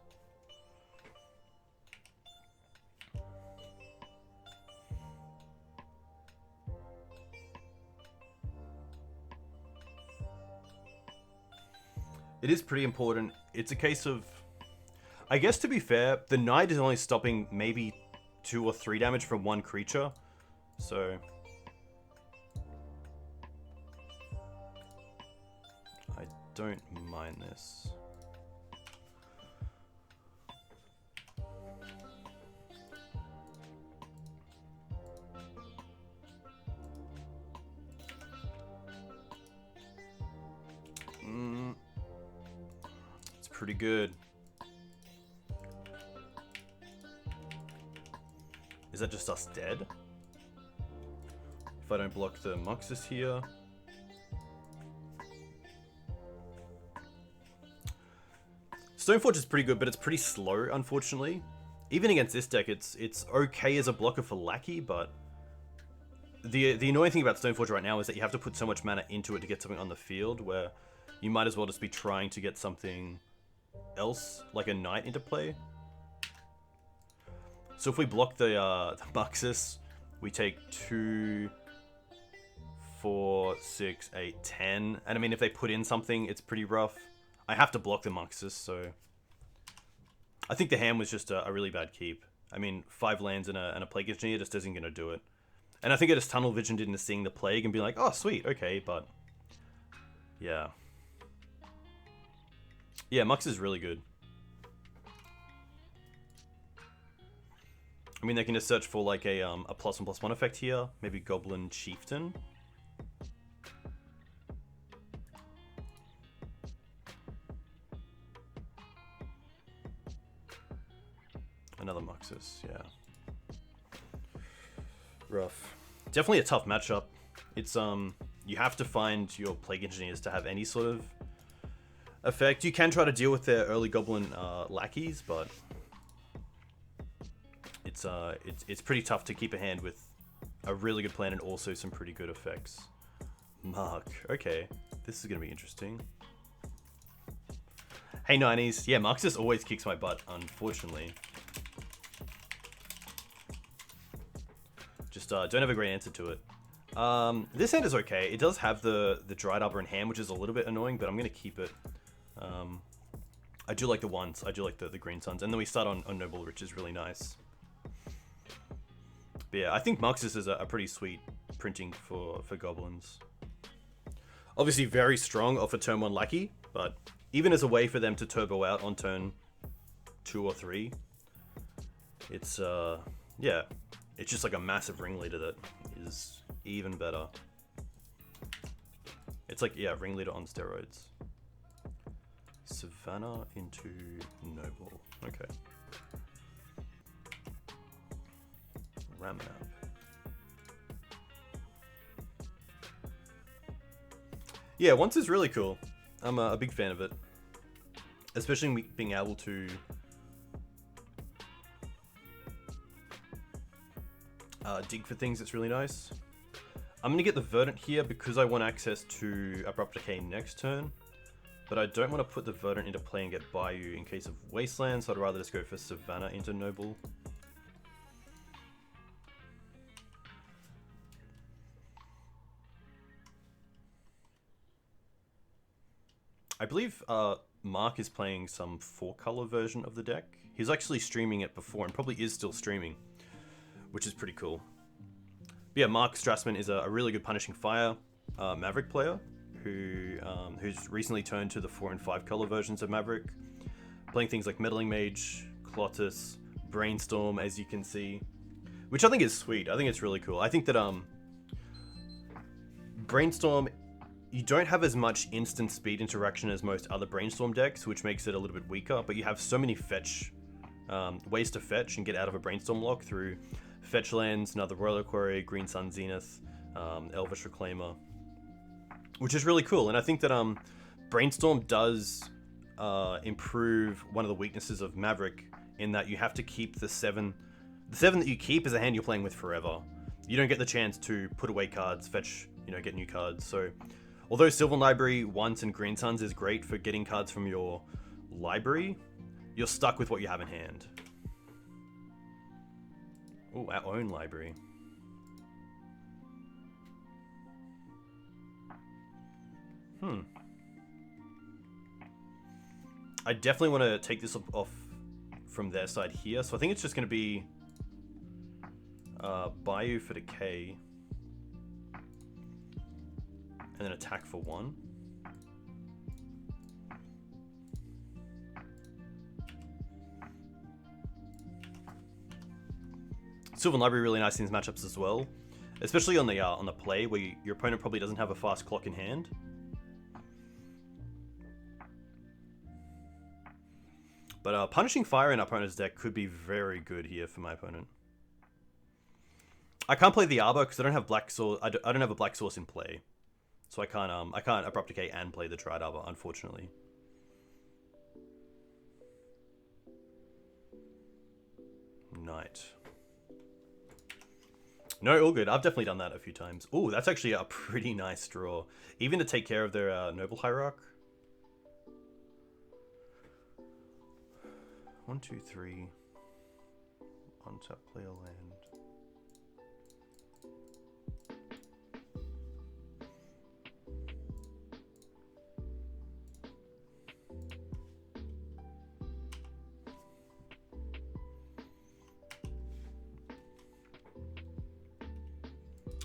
It is pretty important. It's a case of... I guess to be fair, the Knight is only stopping maybe 2 or 3 damage from one creature. So... I don't mind this. It's pretty good. Is that just us dead? If I don't block the Moxus here. Stoneforge is pretty good, but it's pretty slow, unfortunately. Even against this deck, it's okay as a blocker for Lackey, but the annoying thing about Stoneforge right now is that you have to put so much mana into it to get something on the field, where you might as well just be trying to get something else, like a Knight, into play. So if we block the Muxus, we take 2, 4, 6, 8, 10. And I mean, if they put in something, it's pretty rough. I have to block the Muxus, so... I think the hand was just a really bad keep. I mean, 5 lands and a Plague Engineer just isn't going to do it. And I think I just tunnel visioned into seeing the Plague and be like, oh, sweet, okay, but... Yeah. Yeah, Mux is really good. I mean, they can just search for like a +1/+1 effect here. Maybe Goblin Chieftain. Another Muxus, yeah. Rough. Definitely a tough matchup. It's you have to find your Plague Engineers to have any sort of effect. You can try to deal with their early Goblin lackeys, but it's pretty tough to keep a hand with a really good plan and also some pretty good effects. Mark, okay, this is gonna be interesting. Hey 90s, yeah, Muxus always kicks my butt, unfortunately. Just don't have a great answer to it. This hand is okay. It does have the Dried Arbor in hand, which is a little bit annoying, but I'm gonna keep it. I do like the ones. I do like the Green Suns, and then we start on Noble, which is really nice. But yeah, I think Muxus is a pretty sweet printing for Goblins. Obviously very strong off a turn 1 Lackey, but even as a way for them to turbo out on turn 2 or 3, it's yeah, it's just like a massive ringleader that is even better. It's like, yeah, ringleader on steroids. Savannah into Noble. Okay. Ramanap. Yeah, once is really cool. I'm a big fan of it. Especially being able to dig for things, it's really nice. I'm going to get the Verdant here because I want access to Abrupt Decay next turn. But I don't want to put the Verdant into play and get Bayou in case of Wasteland, so I'd rather just go for Savannah into Noble. I believe Mark is playing some 4-color version of the deck. He's actually streaming it before and probably is still streaming, which is pretty cool. But yeah, Mark Strassman is a really good Punishing Fire Maverick player who's recently turned to the 4 and 5 color versions of Maverick, playing things like Meddling Mage, Clotus, Brainstorm, as you can see, which I think is sweet. I think it's really cool. I think that Brainstorm, you don't have as much instant speed interaction as most other Brainstorm decks, which makes it a little bit weaker, but you have so many fetch ways to fetch and get out of a Brainstorm lock through fetch lands, another Royal Quarry, Green Sun Zenith, Elvish Reclaimer, which is really cool. And I think that Brainstorm does improve one of the weaknesses of Maverick in that you have to keep the 7. The 7 that you keep is a hand you're playing with forever. you don't get the chance to put away cards, fetch, you know, get new cards. So although Sylvan Library once and Green Suns is great for getting cards from your library, you're stuck with what you have in hand. Oh, our own library. I definitely want to take this off from their side here. So I think it's just going to be Bayou for decay. And then attack for 1. Sylvan Library really nice in these matchups as well, especially on the play where your opponent probably doesn't have a fast clock in hand. But Punishing Fire in our opponent's deck could be very good here for my opponent. I can't play the Arbor because I don't have black source. I don't have a black source in play, so I can't Abrupt Decay and play the Dried Arbor, unfortunately. Knight. No, all good. I've definitely done that a few times. Oh, that's actually a pretty nice draw, even to take care of their Noble Hierarch. 1, 2, 3. Untap, play a land.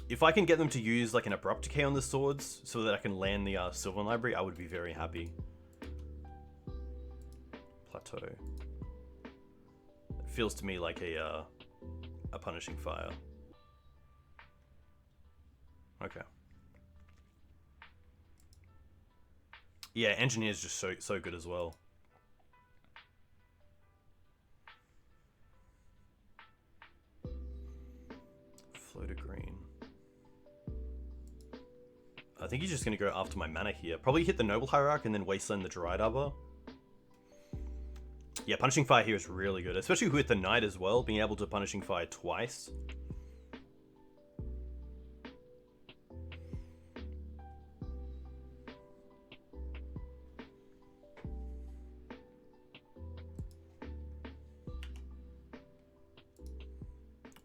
If I can get them to use like an Abrupt Decay on the swords so that I can land the Sylvan Library, I would be very happy. Plateau. It feels to me like a Punishing Fire. Okay. Yeah, Engineer's just so good as well. Floater green. I think he's just going to go after my mana here. Probably hit the Noble Hierarch and then Wasteland the Dried Arbor. Yeah, Punishing Fire here is really good, especially with the Knight as well, being able to Punishing Fire twice.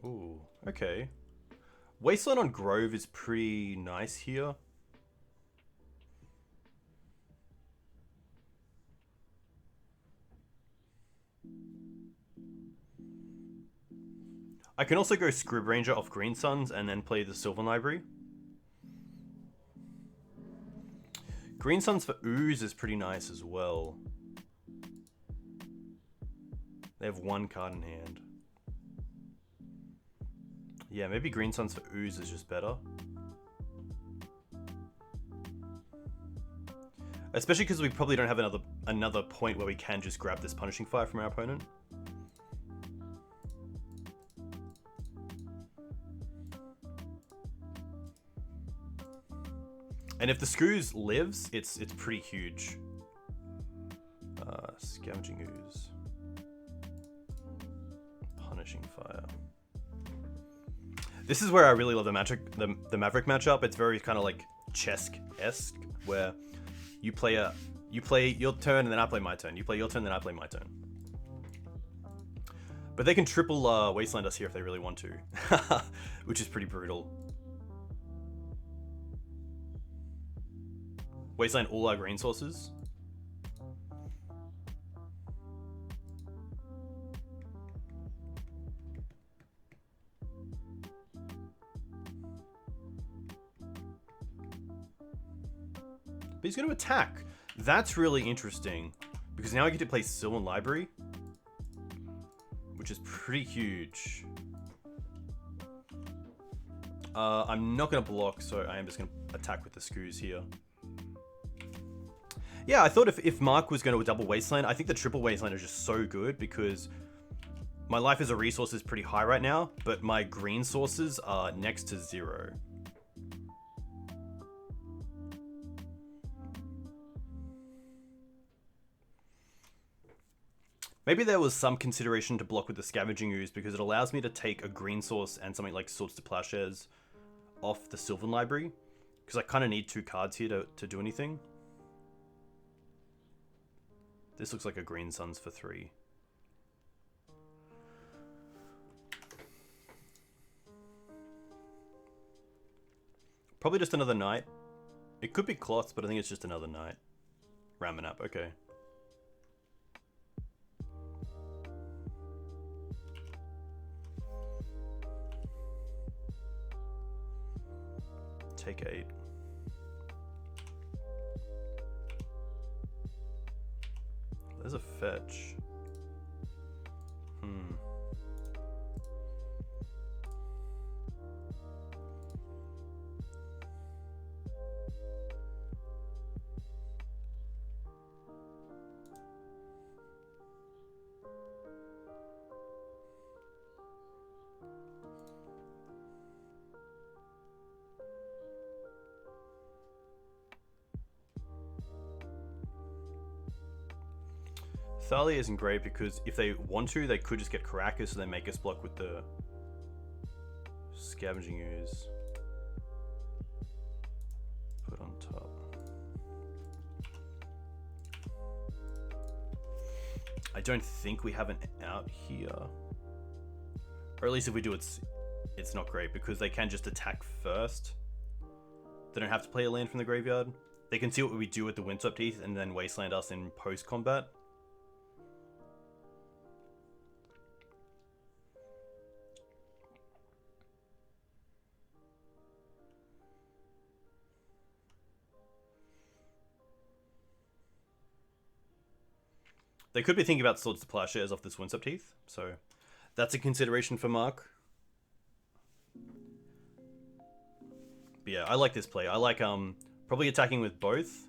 Ooh, okay. Wasteland on Grove is pretty nice here. I can also go Scrib Ranger off Green Suns and then play the Sylvan Library. Green Suns for Ooze is pretty nice as well. They have 1 card in hand. Yeah, maybe Green Suns for Ooze is just better. Especially because we probably don't have another point where we can just grab this Punishing Fire from our opponent. And if the Screws lives, it's pretty huge. Scavenging Ooze. Punishing Fire. This is where I really love the Maverick matchup. It's very kind of like chess-esque, where you play your turn and then I play my turn. You play your turn, then I play my turn. But they can triple Wasteland us here if they really want to, which is pretty brutal. Wasteland all our green sources. But he's going to attack. That's really interesting, because now I get to play Sylvan Library, which is pretty huge. I'm not going to block, so I am just going to attack with the Screws here. Yeah, I thought if Mark was going to double Wasteland, I think the triple Wasteland is just so good because my life as a resource is pretty high right now, but my green sources are next to 0. Maybe there was some consideration to block with the Scavenging Ooze because it allows me to take a green source and something like Swords to Plowshares off the Sylvan Library. Because I kind of need 2 cards here to do anything. This looks like a Green Suns for 3. Probably just another Knight. It could be Clots, but I think it's just another Knight. Ramanap, okay. Take 8. There's a fetch. Thalia isn't great because if they want to, they could just get Karakas, so they make us block with the Scavenging Ooze. Put on top. I don't think we have an out here. Or at least if we do, it's not great because they can just attack first. They don't have to play a land from the graveyard. They can see what we do with the Windswept Teeth and then Wasteland us in post-combat. They could be thinking about Swords to Plowshares off this Windswept Teeth, so that's a consideration for Mark. But yeah, I like this play. I like probably attacking with both.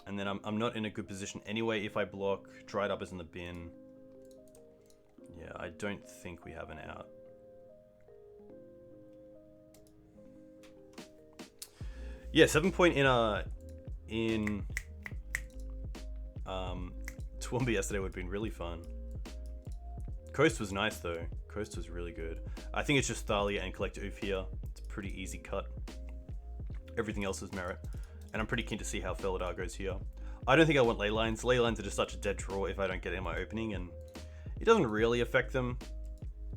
And then I'm not in a good position anyway if I block. Dried Up is in the bin. Yeah, I don't think we have an out. Yeah, 7 point in Toowoomba yesterday would have been really fun. Coast was nice though. Coast was really good. I think it's just Thalia and Collect Oof here. It's a pretty easy cut. Everything else is merit. And I'm pretty keen to see how Felidar goes here. I don't think I want ley lines. Ley lines are just such a dead draw if I don't get it in my opening, and it doesn't really affect them.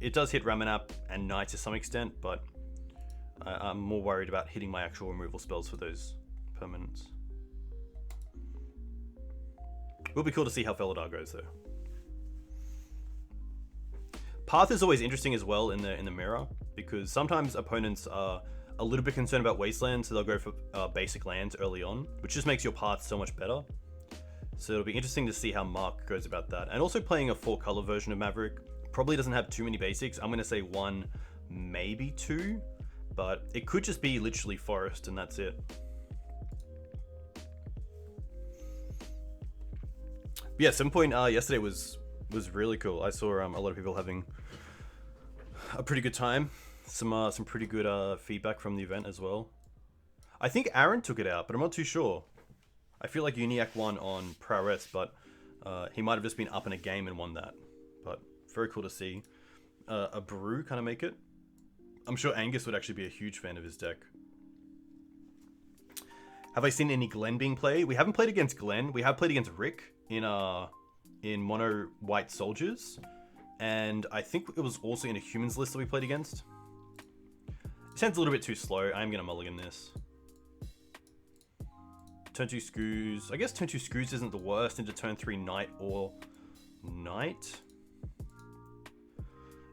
It does hit Ramanap and Knight to some extent, but I'm more worried about hitting my actual removal spells for those permanents. It will be cool to see how Felidar goes though. Path is always interesting as well in the mirror, because sometimes opponents are a little bit concerned about Wasteland, so they'll go for basic lands early on, which just makes your path so much better. So it'll be interesting to see how Mark goes about that. And also playing a 4-color version of Maverick probably doesn't have too many basics. I'm going to say 1, maybe 2, but it could just be literally Forest and that's it. But yeah, 7 point yesterday was really cool. I saw a lot of people having a pretty good time. Some pretty good feedback from the event as well. I think Aaron took it out, but I'm not too sure. I feel like Uniac won on prowess, but he might have just been up in a game and won that. But very cool to see a Brew kind of make it. I'm sure Angus would actually be a huge fan of his deck. Have I seen any Glenn being played? We haven't played against Glenn. We have played against Rick in Mono White Soldiers. And I think it was also in a Humans list that we played against. It sounds a little bit too slow. I'm going to mulligan this. Turn 2 Scoos. I guess turn 2 Scoos isn't the worst into turn 3 Knight or Knight.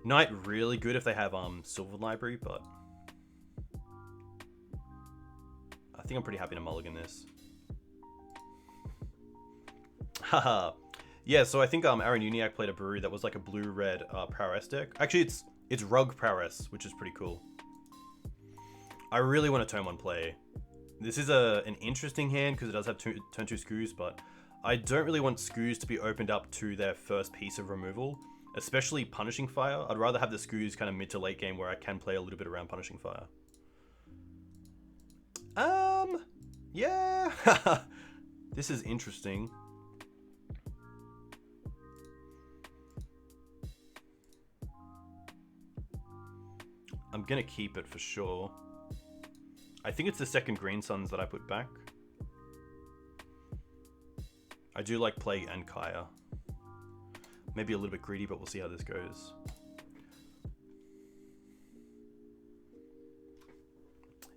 Knight really good if they have Silver Library, but I think I'm pretty happy to mulligan this. Haha. Yeah, so I think Aaron Uniac played a brew that was like a blue-red prowess deck. Actually, it's Rug Prowess, which is pretty cool. I really want a turn 1 play. This is an interesting hand because it does have turn 2 Scoos, but I don't really want Scoos to be opened up to their first piece of removal, especially Punishing Fire. I'd rather have the Scoos kind of mid to late game where I can play a little bit around Punishing Fire. Yeah. This is interesting. I'm gonna keep it for sure. I think it's the second Green Suns that I put back. I do like Plague and Kaya. Maybe a little bit greedy, but we'll see how this goes.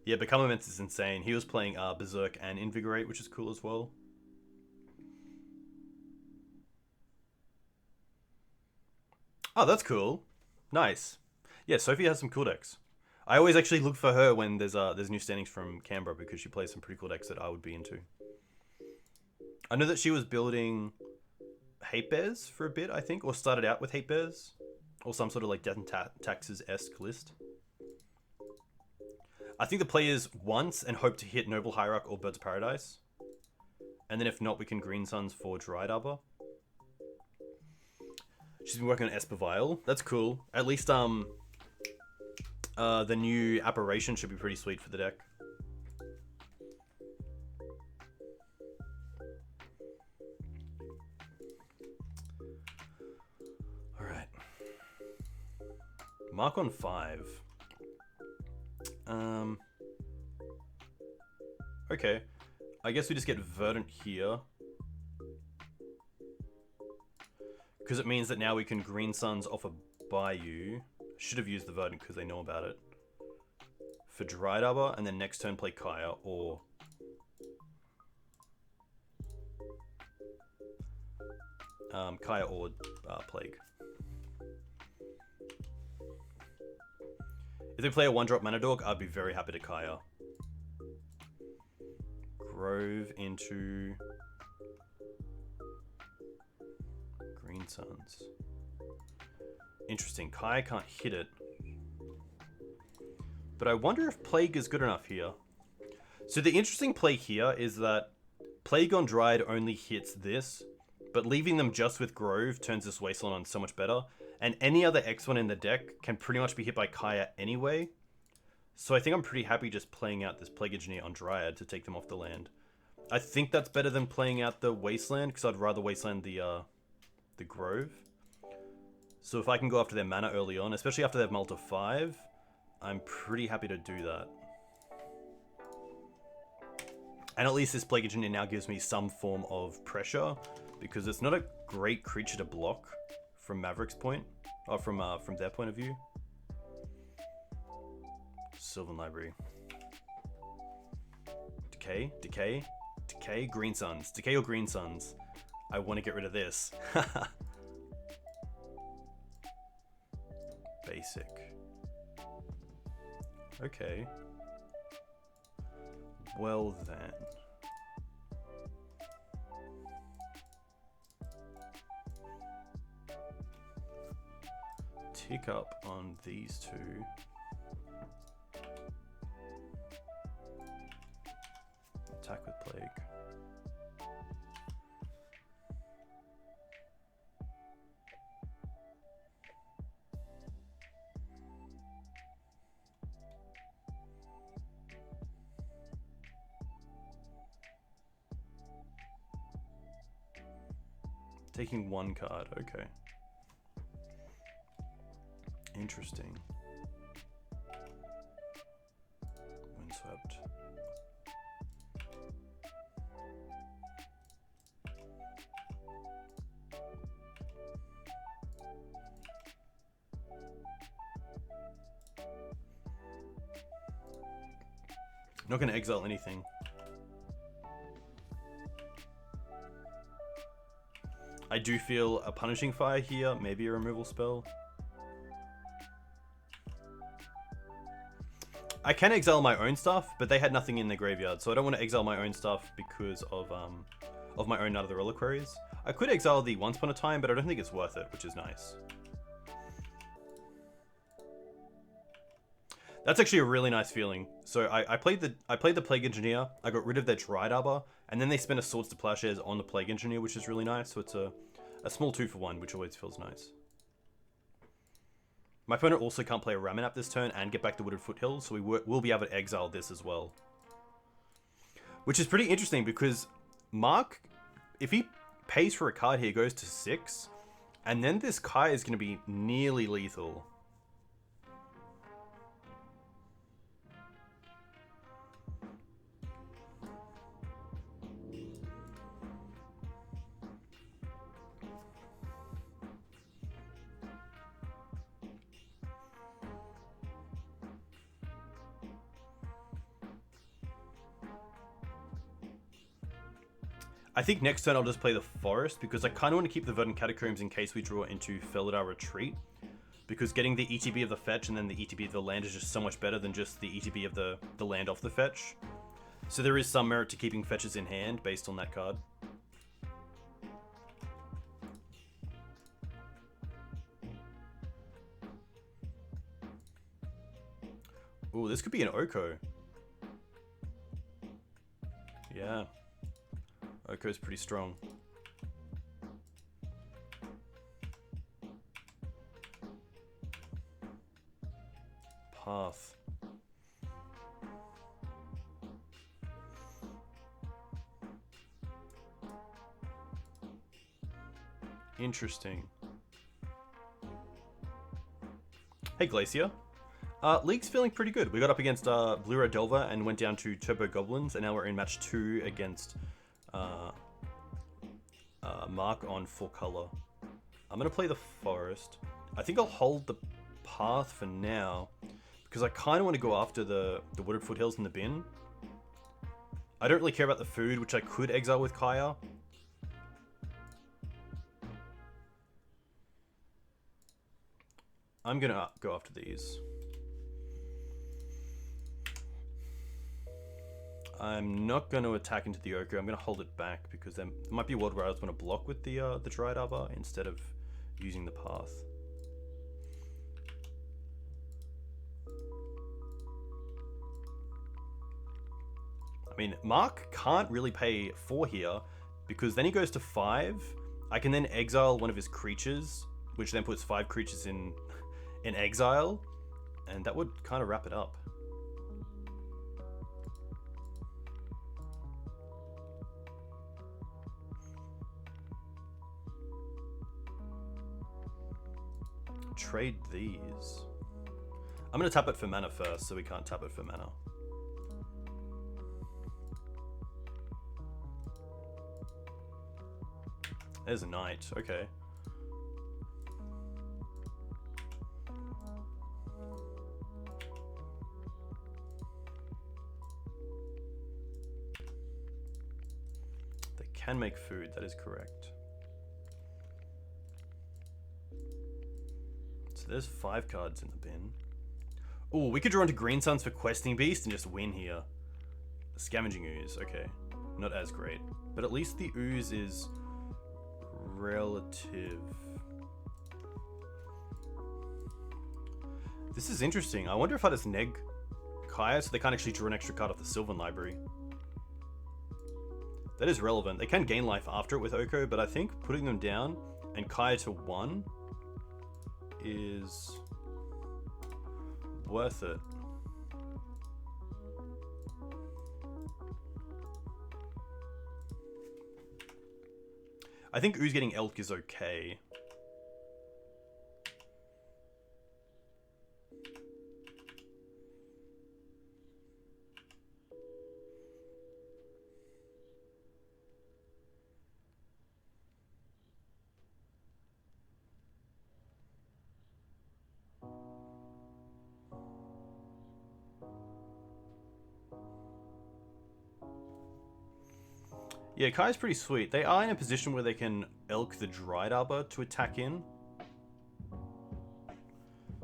Yeah, Become Immense is insane. He was playing Berserk and Invigorate, which is cool as well. Oh, that's cool. Nice. Yeah, Sophie has some cool decks. I always actually look for her when there's new standings from Canberra because she plays some pretty cool decks that I would be into. I know that she was building Hate Bears for a bit, I think, or started out with Hate Bears, or some sort of like Death and Taxes-esque list. I think the play is once and hope to hit Noble Hierarch or Birds of Paradise. And then if not, we can Green Suns for Dried Arbor. She's been working on Esper Vial. That's cool. At least the new Apparition should be pretty sweet for the deck. Alright. Mark on 5. Okay. I guess we just get Verdant here. Because it means that now we can Green Suns off a Bayou. Should have used the Verdant because they know about it. For Dried Arbor, and then next turn play Kaya, or... Kaya or Plague. If they play a 1-drop Mana Dog, I'd be very happy to Kaya. Grove into... Green Suns. Interesting. Kaya can't hit it. But I wonder if Plague is good enough here. So the interesting play here is that Plague on Dried only hits this, but leaving them just with Grove turns this Wasteland on so much better. And any other X1 in the deck can pretty much be hit by Kaya anyway. So I think I'm pretty happy just playing out this Plague Engineer on Dryad to take them off the land. I think that's better than playing out the Wasteland, because I'd rather Wasteland the Grove. So if I can go after their mana early on, especially after they've mulled to 5, I'm pretty happy to do that. And at least this Plague Engineer now gives me some form of pressure, because it's not a great creature to block from Maverick's point, or from their point of view. Sylvan Library. Decay, Decay, Decay, Green Suns. Decay or Green Suns. I want to get rid of this. Basic. Okay. Well then. Tick up on these two. Attack with Plague. Taking one card, okay. Interesting. Windswept. Not going to exile anything. I do feel a Punishing Fire here, maybe a removal spell. I can exile my own stuff, but they had nothing in the graveyard, so I don't want to exile my own stuff because of my own Night of the Reliquaries. I could exile the Once Upon a Time, but I don't think it's worth it, which is nice. That's actually a really nice feeling. So I played the Plague Engineer, I got rid of their Dried Arbor, and then they spent a Swords to Plowshares on the Plague Engineer, which is really nice. So it's a small 2-for-1, which always feels nice. My opponent also can't play a Ramanap this turn and get back the Wooded Foothills, so we'll be able to exile this as well. Which is pretty interesting because Mark, if he pays for a card here, goes to 6. And then this Kai is going to be nearly lethal. I think next turn I'll just play the Forest because I kind of want to keep the Verdant Catacombs in case we draw into Felidar Retreat. Because getting the ETB of the fetch and then the ETB of the land is just so much better than just the ETB of the land off the fetch. So there is some merit to keeping fetches in hand based on that card. Ooh, this could be an Oko. Yeah. Oko's pretty strong. Path. Interesting. Hey, Glacier. League's feeling pretty good. We got up against Blue Red Delver and went down to Turbo Goblins, and now we're in match 2 against Mark on 4 color. I'm gonna play the Forest. I think I'll hold the Path for now because I kind of want to go after the Wooded Foothills in the bin. I don't really care about the food, which I could exile with Kaya. I'm gonna go after these. I'm not going to attack into the Oko. I'm going to hold it back because there might be a world where I just want to block with the Dried Arbor instead of using the Path. I mean, Mark can't really pay 4 here because then he goes to 5. I can then exile one of his creatures, which then puts 5 creatures in exile, and that would kind of wrap it up. Trade these. I'm going to tap it for mana first, so we can't tap it for mana. There's a Knight, okay. They can make food, that is correct. There's 5 cards in the bin. Oh, we could draw into Green Suns for Questing Beast and just win here. The Scavenging Ooze, okay. Not as great. But at least the Ooze is relative. This is interesting. I wonder if I just neg Kaya so they can't actually draw an extra card off the Sylvan Library. That is relevant. They can gain life after it with Oko, but I think putting them down and Kaya to 1 is worth it. I think Ooze getting Elk is okay. Yeah, Kai's pretty sweet. They are in a position where they can Elk the Dried Arbor to attack in.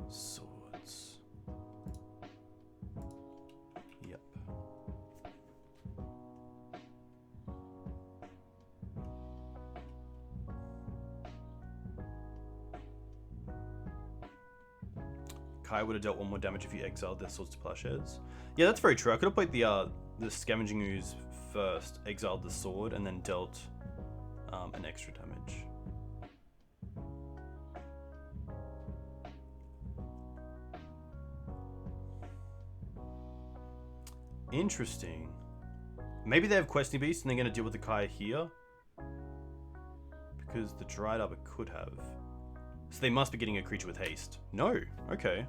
Swords. Yep. Kai would have dealt 1 more damage if you exiled their Swords to Plowshares. Yeah, that's very true. I could have played the Scavenging Ooze first, exiled the sword, and then dealt an extra damage. Interesting. Maybe they have Questing Beast and they're going to deal with the Kaya here. Because the Dried Arbor could have. So they must be getting a creature with haste. No. Okay.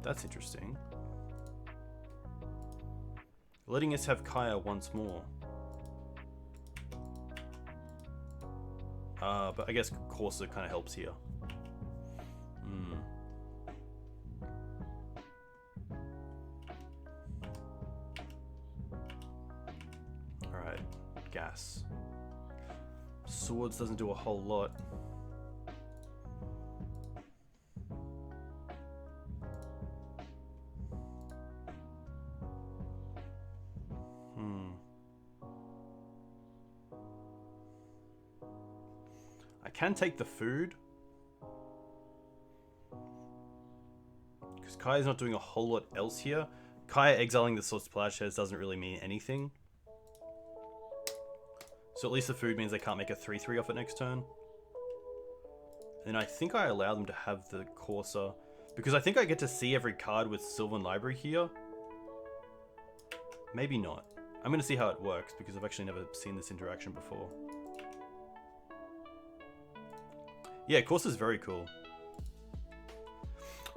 That's interesting. Letting us have Kaya once more. But I guess Corsa kind of helps here. Alright. Gas. Swords doesn't do a whole lot. I can take the food. Because Kaya's not doing a whole lot else here. Kaya exiling the Sword Plowshares doesn't really mean anything. So at least the food means they can't make a 3/3 off it next turn. And I think I allow them to have the Corsa. Because I think I get to see every card with Sylvan Library here. Maybe not. I'm going to see how it works because I've actually never seen this interaction before. Yeah, Corsa's very cool.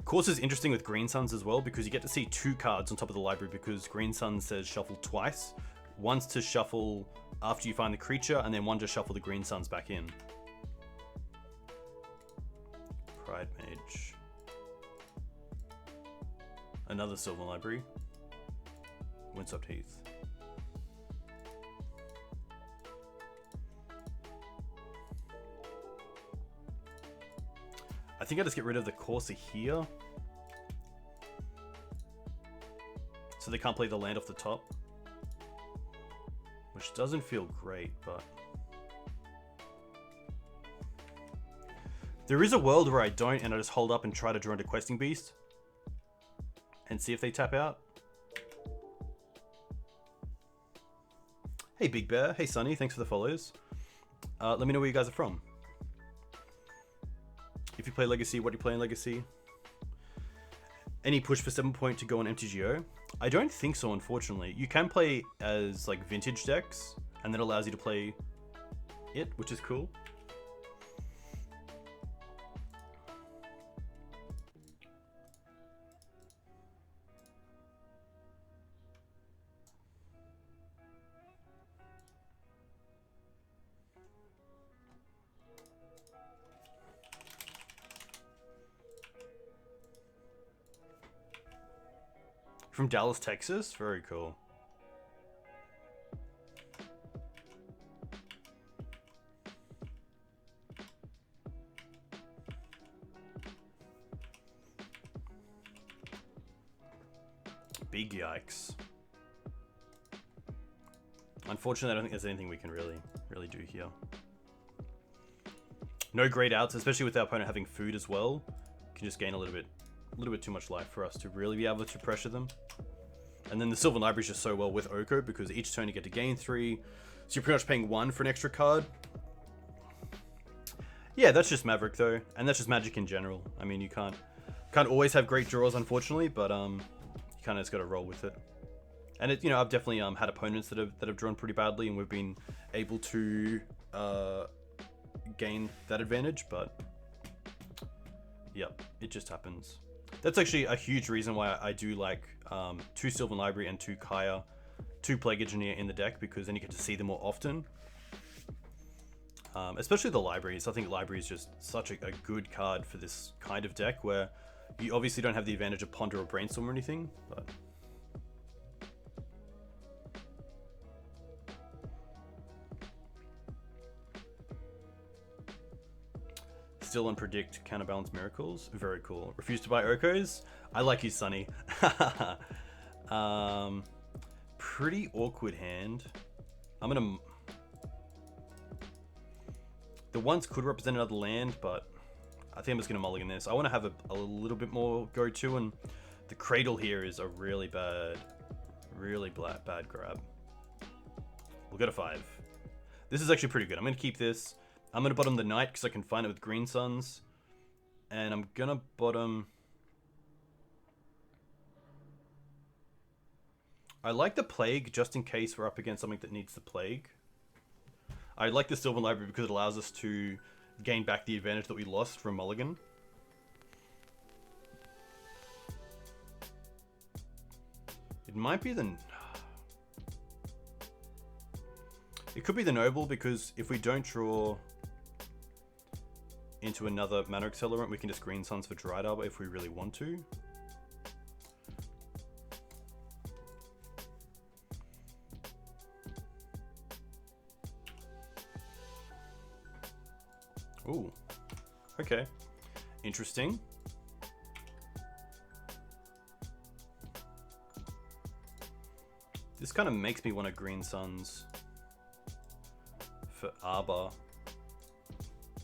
Corsa's interesting with Green Suns as well because you get to see 2 cards on top of the library because Green Sun says shuffle twice. Once to shuffle after you find the creature and then one to shuffle the Green Suns back in. Pride Mage. Another Sylvan Library. Windswept Heath. I think I just get rid of the Corsa here. So they can't play the land off the top. Which doesn't feel great, but... There is a world where I don't and I just hold up and try to draw into Questing Beast. And see if they tap out. Hey Big Bear, hey Sunny, thanks for the follows. Let me know where you guys are from. If you play Legacy, what do you play in Legacy? Any push for 7 point to go on MTGO? I don't think so, unfortunately. You can play as like vintage decks, and that allows you to play it, which is cool. From Dallas, Texas? Very cool. Big yikes. Unfortunately, I don't think there's anything we can really do here. No great outs, especially with our opponent having food as well. Can just gain a little bit too much life for us to really be able to pressure them. And then the Sylvan Library is just so well with Oko because each turn you get to gain 3. So you're pretty much paying 1 for an extra card. Yeah, that's just Maverick though. And that's just Magic in general. I mean, you can't always have great draws, unfortunately, but you kind of just got to roll with it. And it, you know, I've definitely had opponents that have drawn pretty badly and we've been able to gain that advantage, but yeah, it just happens. That's actually a huge reason why I do like 2 Sylvan Library and 2 Kaya, 2 Plague Engineer in the deck, because then you get to see them more often. Especially the libraries. I think library is just such a good card for this kind of deck where you obviously don't have the advantage of Ponder or Brainstorm or anything, but... Still on Predict, Counterbalance Miracles. Very cool. Refuse to buy Okos. I like you, Sunny. Pretty awkward hand. The ones could represent another land, but I think I'm just going to mulligan this. I want to have a little bit more go-to, and the Cradle here is a really bad grab. We'll go to 5. This is actually pretty good. I'm going to keep this. I'm going to bottom the Knight because I can find it with Green Suns. And I'm going to bottom... I like the Plague just in case we're up against something that needs the Plague. I like the Sylvan Library because it allows us to gain back the advantage that we lost from Mulligan. It might be the... It could be the Noble, because if we don't draw into another mana accelerant, we can just Green Suns for Dried Arbor if we really want to. Ooh. Okay. Interesting. This kind of makes me want to Green Suns for Arbor.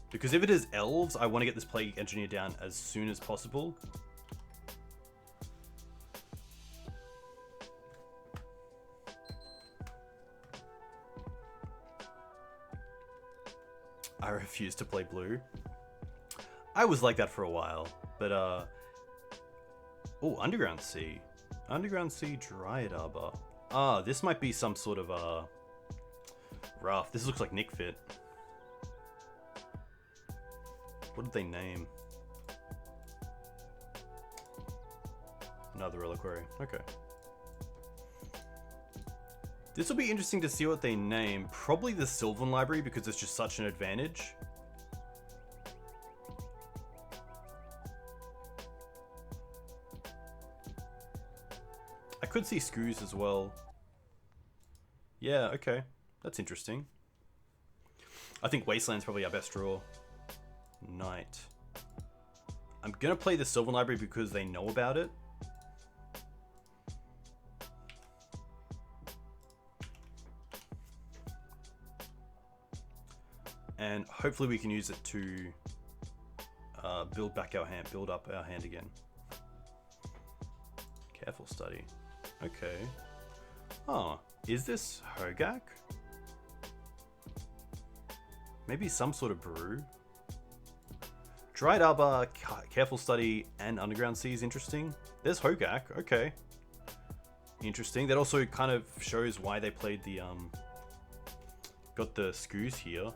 Because if it is Elves, I want to get this Plague Engineer down as soon as possible. I refuse to play blue. I was like that for a while, but oh, Underground Sea. Underground Sea, Dryad Arbor. Ah, this might be some sort of rough. This looks like Nick Fit. What did they name? Another Reliquary. Okay. This will be interesting to see what they name. Probably the Sylvan Library, because it's just such an advantage. I could see Skoos as well. Yeah, okay. That's interesting. I think Wasteland's probably our best draw. Knight. I'm gonna play the Sylvan Library because they know about it. And hopefully we can use it to build back our hand, build up our hand again. Careful study. Okay. Oh, is this Hogaak? Maybe some sort of brew. Dried Arbor, Careful Study, and Underground Sea is interesting. There's Hogaak, okay. Interesting. That also kind of shows why they played the, got the Skoos here.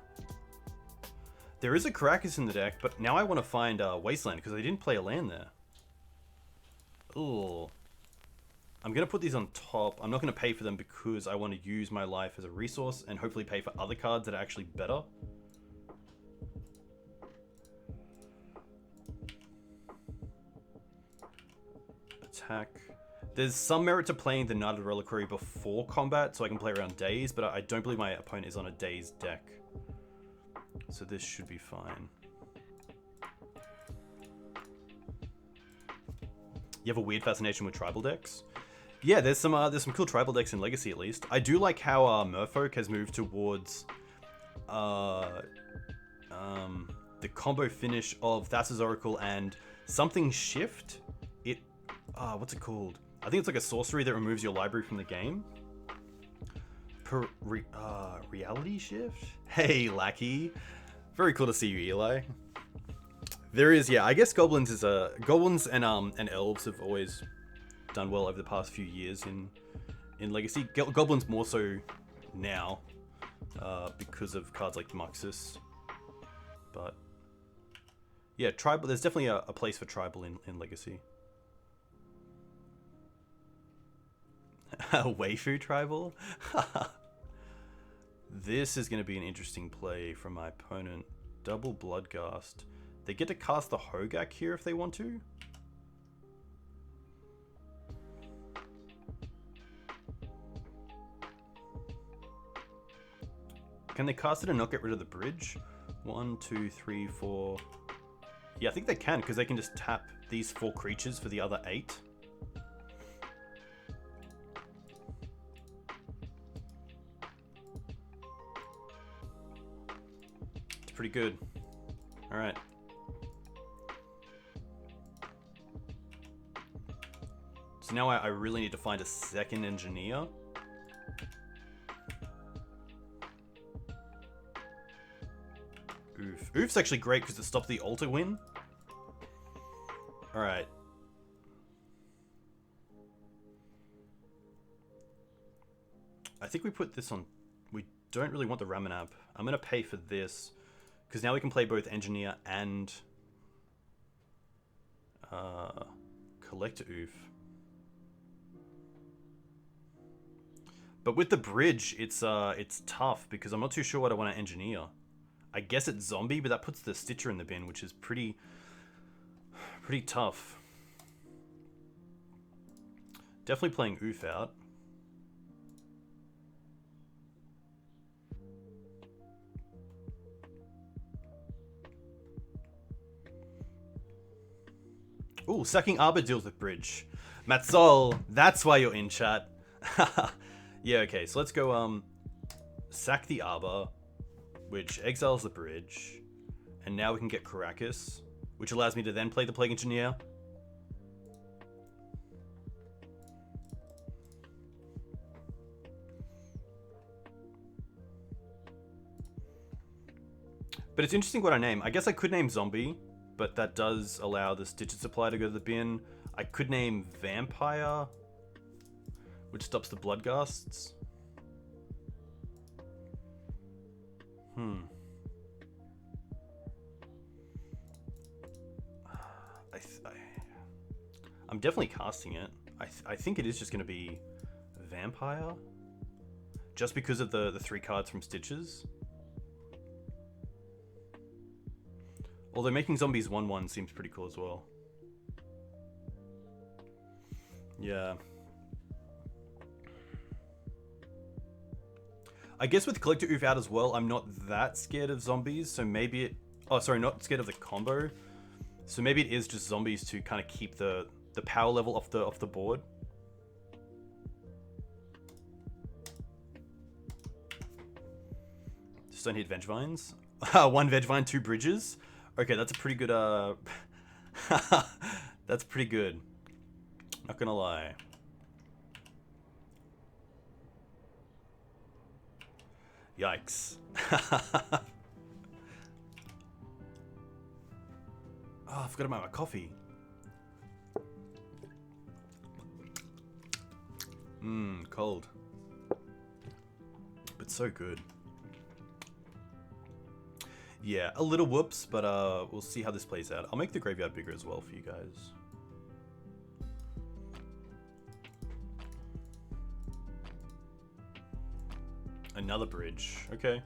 There is a Caracas in the deck, but now I want to find Wasteland, because they didn't play a land there. Ooh. I'm going to put these on top. I'm not going to pay for them because I want to use my life as a resource and hopefully pay for other cards that are actually better. Attack. There's some merit to playing the Knight of the Reliquary before combat, so I can play around Daze, but I don't believe my opponent is on a Daze deck. So this should be fine. You have a weird fascination with tribal decks? Yeah, there's some cool tribal decks in Legacy at least. I do like how Merfolk has moved towards the combo finish of Thassa's Oracle and something Shift. What's it called? I think it's like a sorcery that removes your library from the game. Reality Shift? Hey, Lackey. Very cool to see you, Eli. There is, yeah, I guess Goblins is Goblins and Elves have always done well over the past few years in Legacy. Goblins more so now because of cards like Muxus. But yeah, tribal. There's definitely a place for tribal in Legacy. Waifu tribal? This is going to be an interesting play from my opponent. Double Bloodghast. They get to cast the Hogaak here if they want to. Can they cast it and not get rid of the bridge? 1, 2, 3, 4. Yeah, I think they can, because they can just tap these 4 creatures for the other 8. It's pretty good. Alright. So now I really need to find a second engineer. Oof. Oof's actually great because it stops the altar win. Alright. I think we put this on... We don't really want the Ramanap. I'm going to pay for this. Because now we can play both Engineer and... Collector Oof. But with the bridge, it's tough. Because I'm not too sure what I want to Engineer. I guess it's Zombie, but that puts the Stitcher in the bin, which is pretty tough. Definitely playing Oof out. Ooh, sacking Arbor deals with bridge. Matsol, that's why you're in chat. Yeah, okay, so let's go sack the Arbor, which exiles the bridge. And now we can get Karakas, which allows me to then play the Plague Engineer. But it's interesting what I name. I guess I could name Zombie, but that does allow the Stitcher Supply to go to the bin. I could name Vampire, which stops the Bloodghasts. I'm definitely casting it. I think it is just going to be Vampire, just because of the 3 cards from Stitches. Although making zombies 1/1 seems pretty cool as well. Yeah. I guess with Collector Oof out as well, I'm not that scared of zombies, so maybe it... Oh, sorry, not scared of the combo. So maybe it is just zombies to kind of keep the power level off the board. Just don't hit Vengevines. 1 Vengevine, 2 bridges. Okay, that's a pretty good, that's pretty good. Not gonna lie. Yikes. Oh, I forgot about my coffee. Cold. But so good. Yeah, a little whoops, but we'll see how this plays out. I'll make the graveyard bigger as well for you guys. Another bridge. Okay.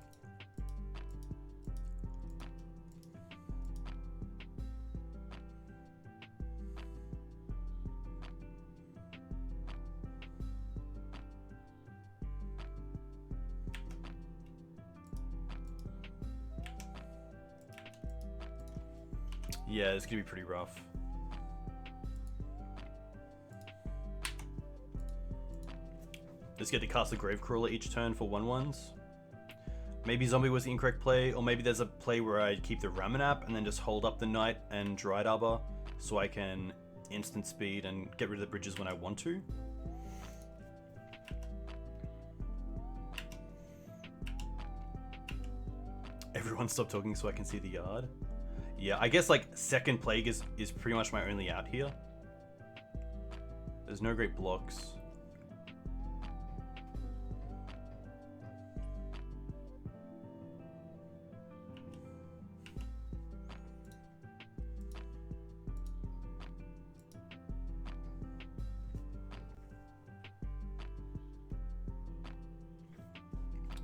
Yeah, it's gonna be pretty rough. Just get to cast the Gravecrawler each turn for 1/1s. Maybe Zombie was the incorrect play, or maybe there's a play where I keep the Ramanap and then just hold up the Knight and Dried Arbor so I can instant speed and get rid of the bridges when I want to. Everyone stop talking so I can see the yard. Yeah, I guess like second Plague is pretty much my only out here. There's no great blocks.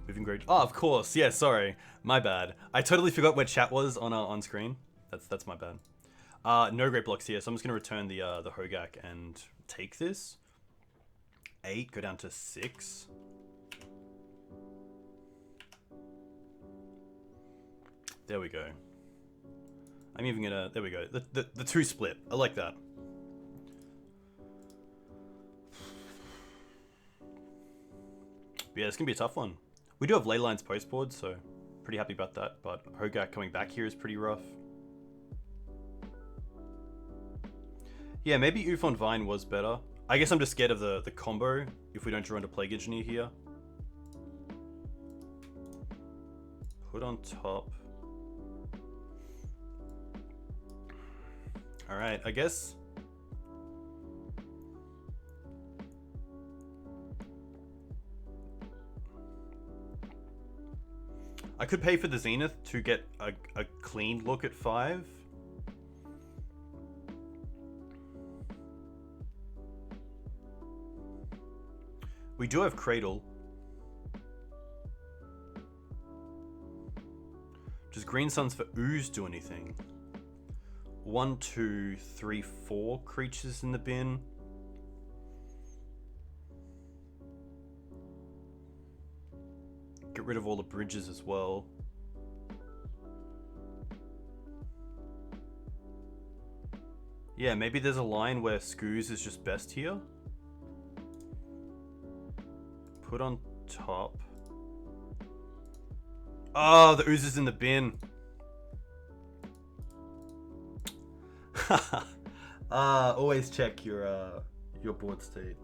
Moving great. Oh, of course. Yeah, sorry. My bad. I totally forgot where chat was on screen. That's my bad. No great blocks here, so I'm just gonna return the Hogaak and take this. 8, go down to 6. There we go. I'm even gonna... There we go. The 2 split. I like that. But yeah, it's gonna be a tough one. We do have Leylines postboard, so pretty happy about that. But Hogaak coming back here is pretty rough. Yeah, maybe Oof on Vine was better. I guess I'm just scared of the combo if we don't draw into Plague Engineer here. Put on top. Alright, I guess... I could pay for the Zenith to get a clean look at 5. We do have Cradle. Does Green Suns for Ooze do anything? 1, 2, 3, 4 creatures in the bin. Get rid of all the bridges as well. Yeah, maybe there's a line where Skoos is just best here. Put on top. Oh, the Ooze is in the bin. Always check your board state.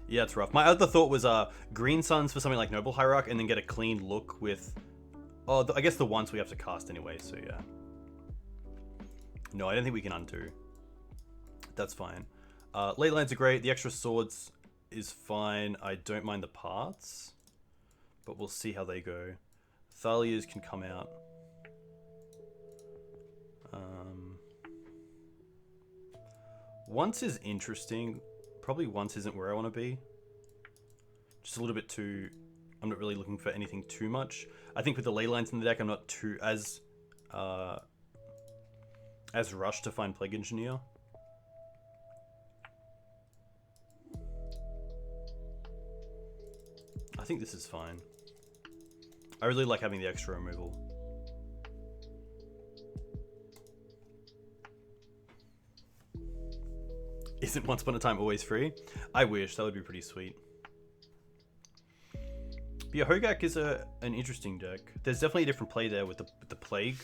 Yeah, it's rough. My other thought was Green Suns for something like Noble Hierarch and then get a clean look with... Oh, I guess the ones we have to cast anyway, so yeah. No, I don't think we can undo. That's fine. Ley Lines are great. The extra swords is fine. I don't mind the parts, but we'll see how they go. Thalias can come out. Once is interesting. Probably once isn't where I want to be. Just a little bit too... I'm not really looking for anything too much. I think with the Ley Lines in the deck, I'm not too as rushed to find Plague Engineer. I think this is fine. I really like having the extra removal. Isn't Once Upon a Time always free? I wish, that would be pretty sweet. But yeah, Hogaak is an interesting deck. There's definitely a different play there with the Plague.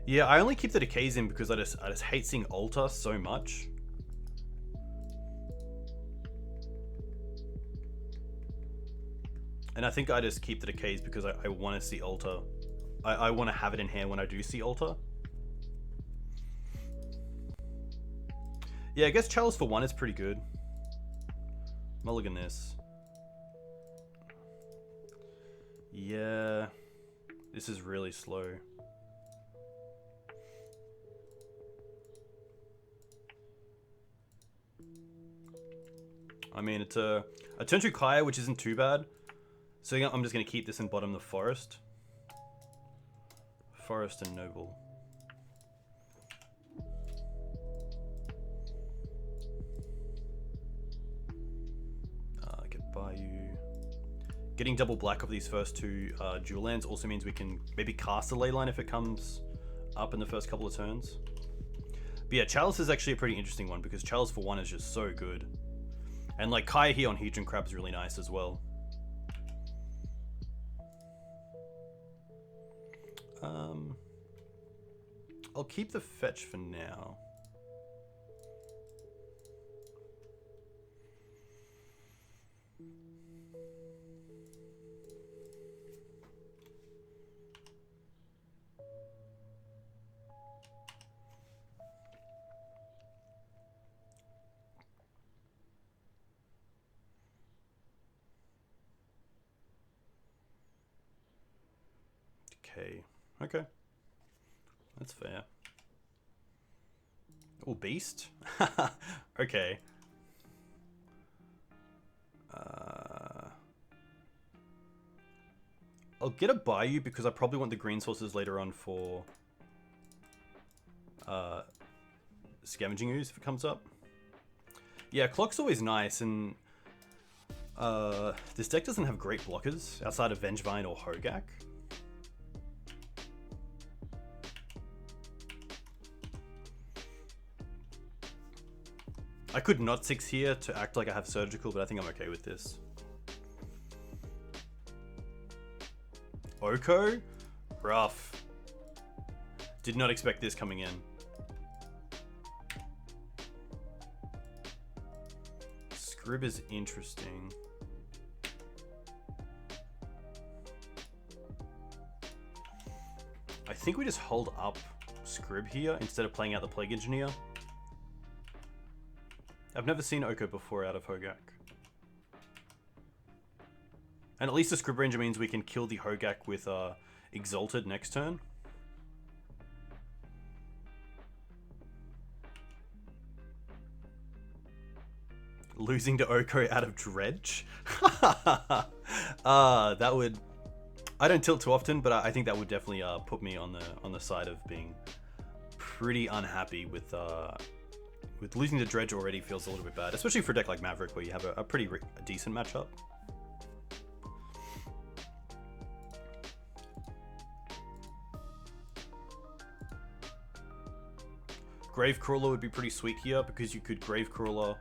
Yeah, I only keep the Decays in because I just hate seeing Altar so much. And I think I just keep the Decays because I want to see Altar. I want to have it in hand when I do see Altar. Yeah, I guess Chalice for 1 is pretty good. Mulligan this. Yeah. This is really slow. I mean, it's a turn 2 Kaya, which isn't too bad. So I'm just going to keep this and bottom the Forest. Forest and Noble. Get Bayou. Getting double black of these first 2 dual lands also means we can maybe cast a Ley Line if it comes up in the first couple of turns. But yeah, Chalice is actually a pretty interesting one because Chalice for 1 is just so good. And like Kaya here on Hedron Crab is really nice as well. I'll keep the fetch for now. Okay. That's fair. Oh, Beast? Okay. I'll get a Bayou because I probably want the green sources later on for Scavenging Ooze if it comes up. Yeah, Clock's always nice, and this deck doesn't have great blockers outside of Vengevine or Hogaak. I could not 6 here to act like I have Surgical, but I think I'm okay with this. Oko? Rough. Did not expect this coming in. Scrib is interesting. I think we just hold up Scrib here instead of playing out the Plague Engineer. I've never seen Oko before out of Hogaak. And at least the Scrib Ranger means we can kill the Hogaak with Exalted next turn. Losing to Oko out of Dredge? That would... I don't tilt too often, but I think that would definitely put me on the side of being pretty unhappy with losing to Dredge already feels a little bit bad, especially for a deck like Maverick where you have a pretty decent matchup. Gravecrawler would be pretty sweet here because you could Gravecrawler,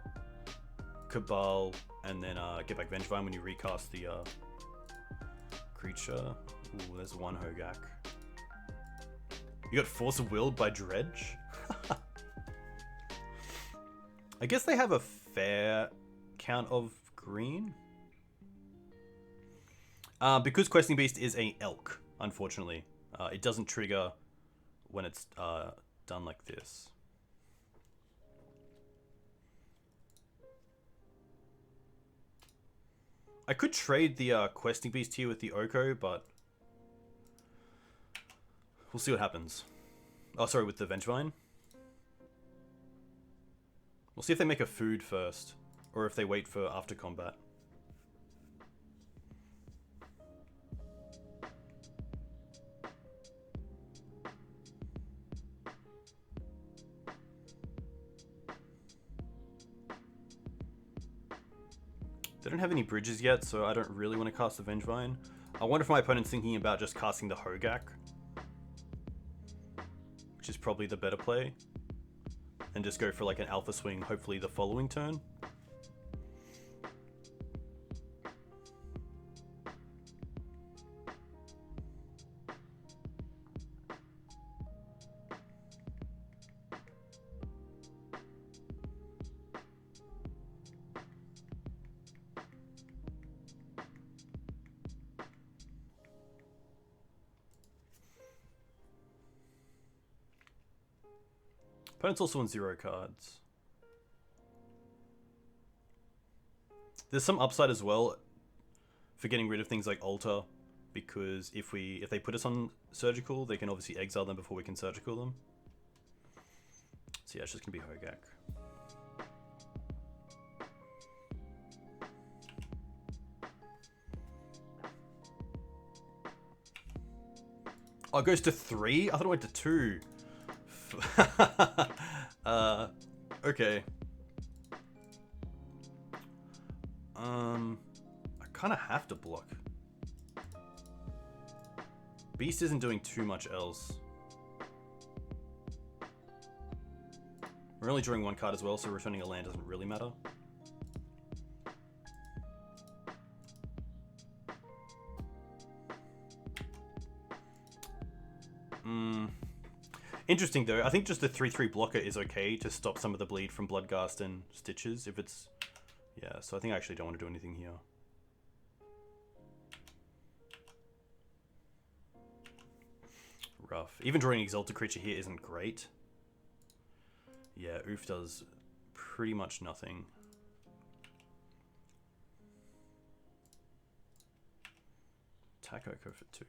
Cabal, and then get back Vengevine when you recast the creature. Ooh, there's one Hogaak. You got Force of Will by Dredge? I guess they have a fair count of green. Because Questing Beast is a elk, unfortunately. It doesn't trigger when it's done like this. I could trade the Questing Beast here with the Oko, but we'll see what happens. Oh, sorry, with the Vengevine. We'll see if they make a food first, or if they wait for after combat. They don't have any bridges yet, so I don't really want to cast the Vengevine. I wonder if my opponent's thinking about just casting the Hogaak, which is probably the better play, and just go for like an alpha swing, hopefully the following turn. Opponent's also on 0 cards. There's some upside as well for getting rid of things like Altar, because if they put us on Surgical, they can obviously exile them before we can Surgical them. So yeah, it's just gonna be Hogaak. Oh, it goes to 3? I thought it went to 2. Okay. I kind of have to block. Beast isn't doing too much else. We're only drawing 1 card as well, so returning a land doesn't really matter. Interesting though, I think just the 3/3 blocker is okay to stop some of the bleed from Bloodghast and Stitches if it's... Yeah, so I think I actually don't want to do anything here. Rough. Even drawing an Exalted creature here isn't great. Yeah, Oof does pretty much nothing. Attack Oko for 2.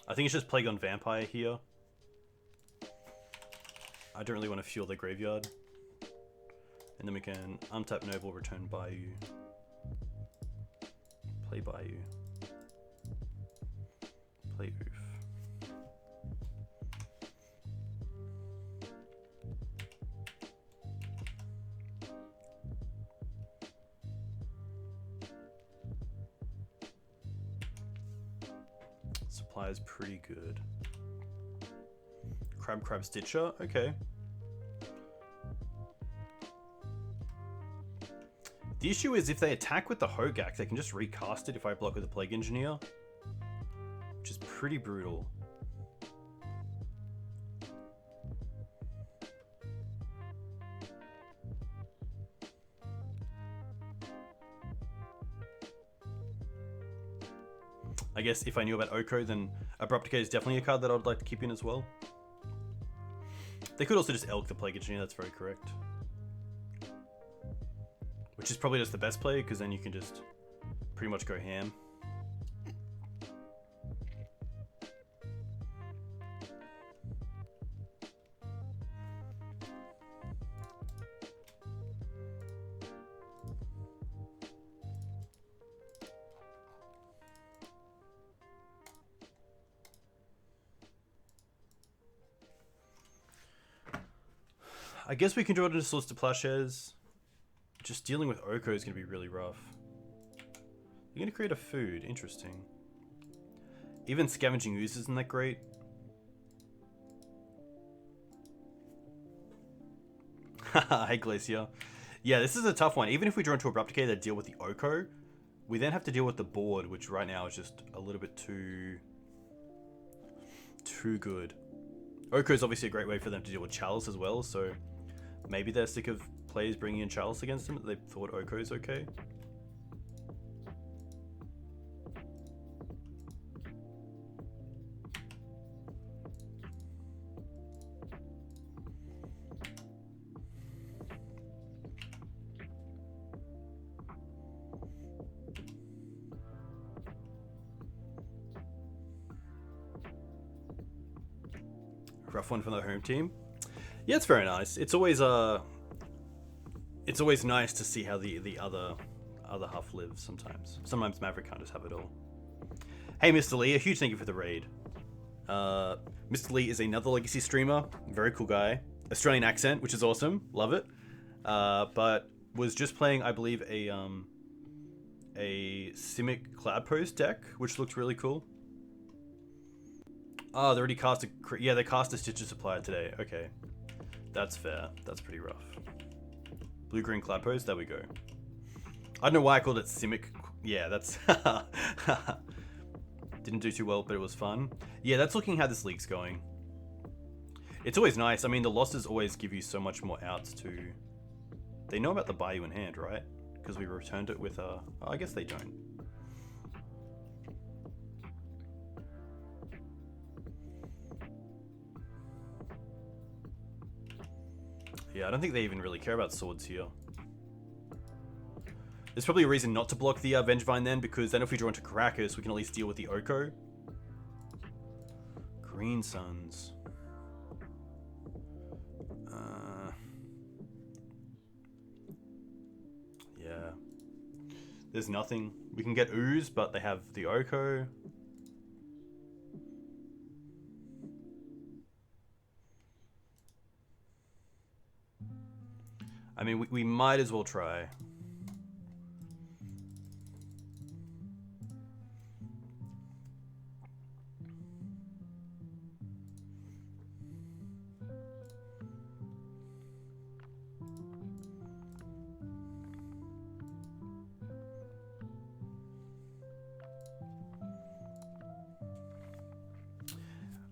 I think it's just Plague on Vampire here. I don't really want to fuel the graveyard. And then we can untap Noble, return Bayou. Play Bayou. Play Oof. Supply is pretty good. Crab Stitcher, okay. The issue is if they attack with the Hogaak, they can just recast it if I block with the Plague Engineer, which is pretty brutal. I guess if I knew about Oko, then Abrupt Decay is definitely a card that I'd like to keep in as well. They could also just Elk the Plague Engineer, that's very correct. Which is probably just the best play, because then you can just pretty much go ham. I guess we can draw it into Swords to Plowshares. Just dealing with Oko is going to be really rough. You're going to create a food. Interesting. Even Scavenging Ooze isn't that great. Hey, Glacier. Yeah, this is a tough one. Even if we draw into Abrupt Decay that deal with the Oko, we then have to deal with the board, which right now is just a little bit too good. Oko is obviously a great way for them to deal with Chalice as well, so maybe they're sick of players bringing in Chalice against them. They thought Oko is okay. Rough one from the home team. Yeah, it's very nice. It's always nice to see how the other half lives sometimes. Sometimes Maverick can't just have it all. Hey, Mr. Lee, a huge thank you for the raid. Mr. Lee is another Legacy streamer. Very cool guy. Australian accent, which is awesome. Love it. But was just playing, I believe, a Simic Cloudpost deck, which looked really cool. Oh, they already cast a... Yeah, they cast a Stitcher Supplier today. Okay. That's fair. That's pretty rough. Blue-green Cloudpost. There we go. I don't know why I called it Simic. Yeah, that's... Didn't do too well, but it was fun. Yeah, that's looking how this league's going. It's always nice. I mean, the losses always give you so much more outs to... They know about the buy you in hand, right? Because we returned it with a... Oh, I guess they don't. Yeah, I don't think they even really care about swords here. There's probably a reason not to block the Vengevine then, because then if we draw into Caracas, we can at least deal with the Oko. Green Suns. Yeah. There's nothing. We can get Ooze, but they have the Oko. I mean, we might as well try.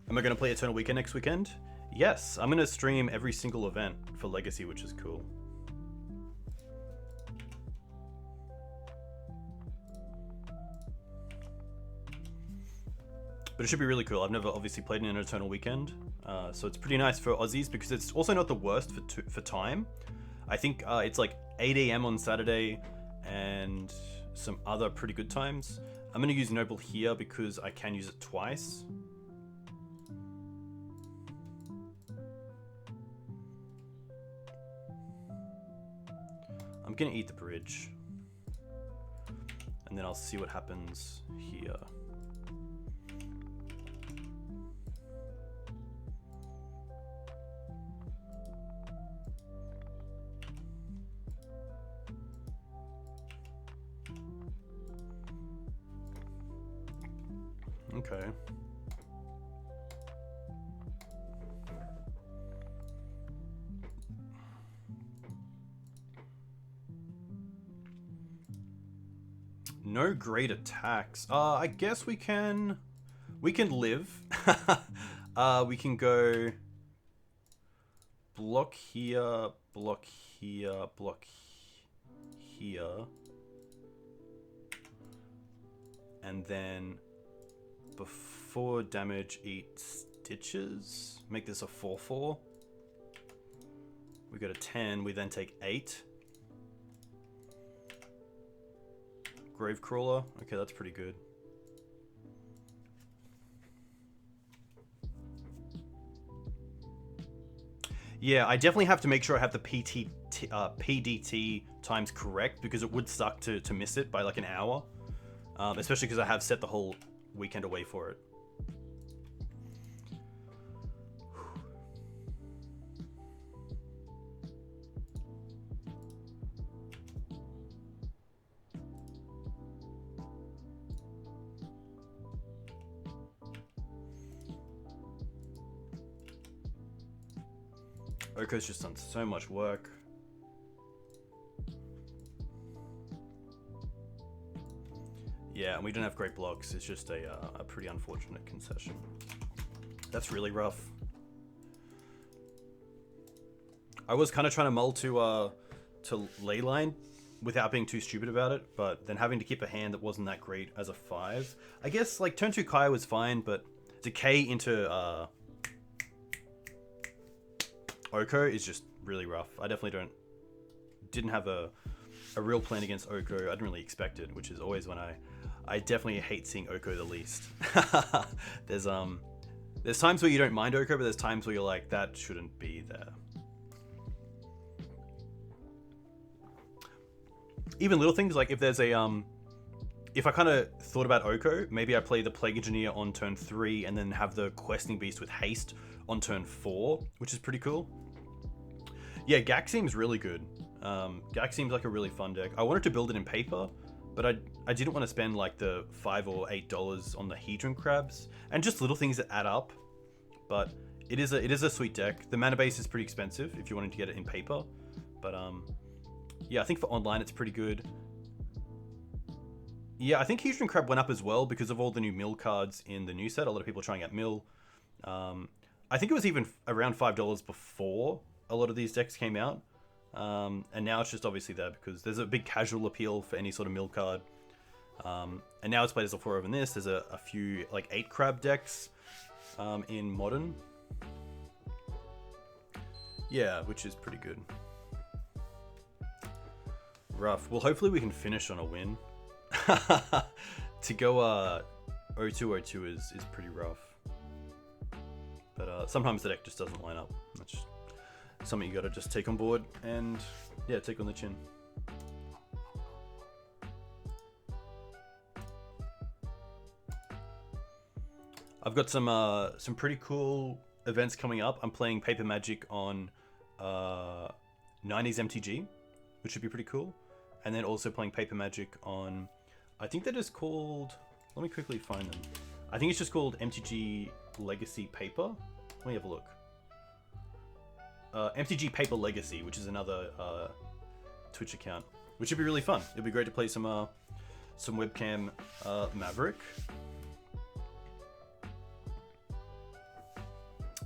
Am I going to play Eternal Weekend next weekend? Yes, I'm going to stream every single event for Legacy, which is cool. But it should be really cool. I've never obviously played in an Eternal Weekend, so it's pretty nice for Aussies because it's also not the worst for time. I think it's like 8 AM on Saturday and some other pretty good times. I'm going to use Noble here because I can use it twice. I'm going to eat the bridge. And then I'll see what happens here. Okay. No great attacks. I guess we can live. We can go block here, block here, block here. And then before damage, eat stitches. Make this a 4/4. We got a 10. We then take 8. Gravecrawler. Okay, that's pretty good. Yeah, I definitely have to make sure I have the PDT times correct, because it would suck to miss it by like an hour. Especially because I have set the whole weekend away for it. Oko's just done so much work. Yeah, and we don't have great blocks. It's just a pretty unfortunate concession. That's really rough. I was kind of trying to mull to Leyline without being too stupid about it, but then having to keep a hand that wasn't that great as a 5. I guess like turn 2 Kaya was fine, but decay into Oko is just really rough. I definitely didn't have a real plan against Oko. I didn't really expect it, which is always when I definitely hate seeing Oko the least. There's times where you don't mind Oko, but there's times where you're like, that shouldn't be there. Even little things like if there's if I kind of thought about Oko, maybe I play the Plague Engineer on turn 3 and then have the Questing Beast with haste on turn 4, which is pretty cool. Yeah, Gak seems really good. Gak seems like a really fun deck. I wanted to build it in paper, but I didn't want to spend like the $5 or $8 on the Hedron crabs and just little things that add up. But it is a sweet deck. The mana base is pretty expensive if you wanted to get it in paper, but yeah, I think for online it's pretty good. Yeah, I think Hedron Crab went up as well because of all the new mill cards in the new set. A lot of people are trying out mill. I think it was even around $5 before a lot of these decks came out. And now it's just obviously there because there's a big casual appeal for any sort of mill card. And now it's played as a 4 over this. There's a few like 8 crab decks in modern. Yeah, which is pretty good. Rough. Well, hopefully we can finish on a win. To go 0-2-0-2 is pretty rough. But sometimes the deck just doesn't line up. That's just something you gotta just take on board and yeah, take on the chin. I've got some pretty cool events coming up. I'm playing Paper Magic on 90s MTG, which should be pretty cool. And then also playing Paper Magic on, I think that is called, let me quickly find them. I think it's just called MTG Legacy Paper. Let me have a look. MTG Paper Legacy, which is another Twitch account, which should be really fun. It'd be great to play some webcam Maverick.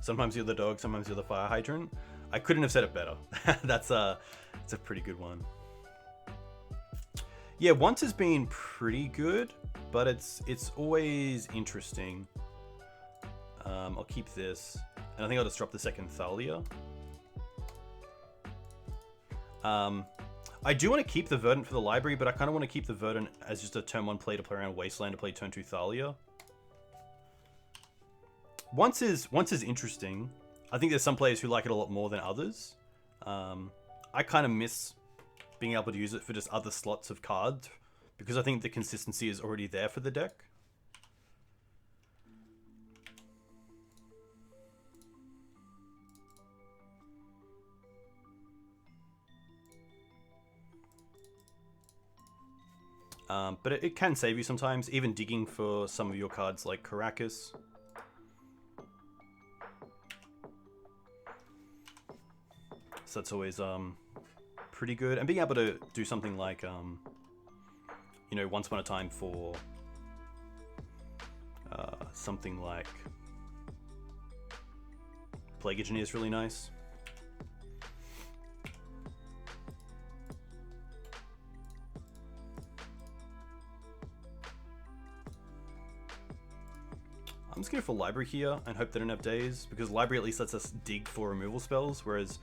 Sometimes you're the dog, sometimes you're the fire hydrant. I couldn't have said it better. It's a pretty good one. Yeah, once has been pretty good, but it's always interesting. I'll keep this, and I think I'll just drop the second Thalia. I do want to keep the Verdant for the library, but I kind of want to keep the Verdant as just a turn 1 play to play around Wasteland to play turn 2 Thalia. Once is interesting. I think there's some players who like it a lot more than others. I kind of miss being able to use it for just other slots of cards because I think the consistency is already there for the deck. But it can save you sometimes, even digging for some of your cards like Caracas. So that's always pretty good. And being able to do something like, you know, Once Upon a Time for something like Plague Engineer is really nice. go for Library here and hope they don't have days, because Library at least lets us dig for removal spells, whereas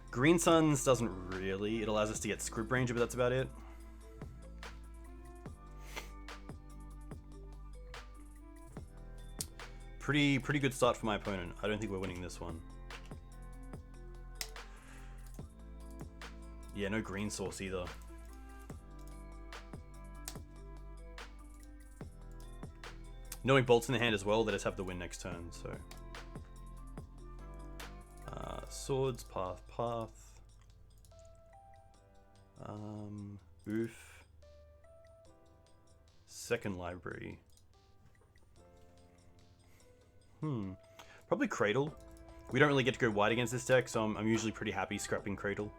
Green Suns doesn't really. It allows us to get Script Ranger, but that's about it. Pretty good start for my opponent. I don't think we're winning this one. Yeah, no green source either. Knowing bolts in the hand as well, let us have the win next turn, so. Swords, path. Oof. Second library. Probably Cradle. We don't really get to go wide against this deck, so I'm usually pretty happy scrapping Cradle.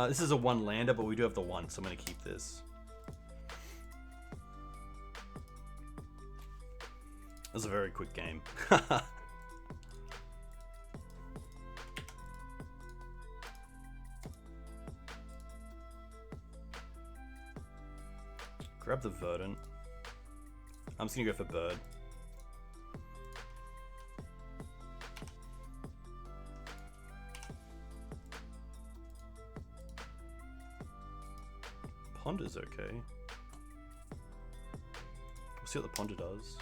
This is a one lander, but we do have the one, so I'm going to keep this. That was a very quick game. Grab the Verdant. I'm just going to go for Bird. Ponder's okay. We'll see what the Ponder does.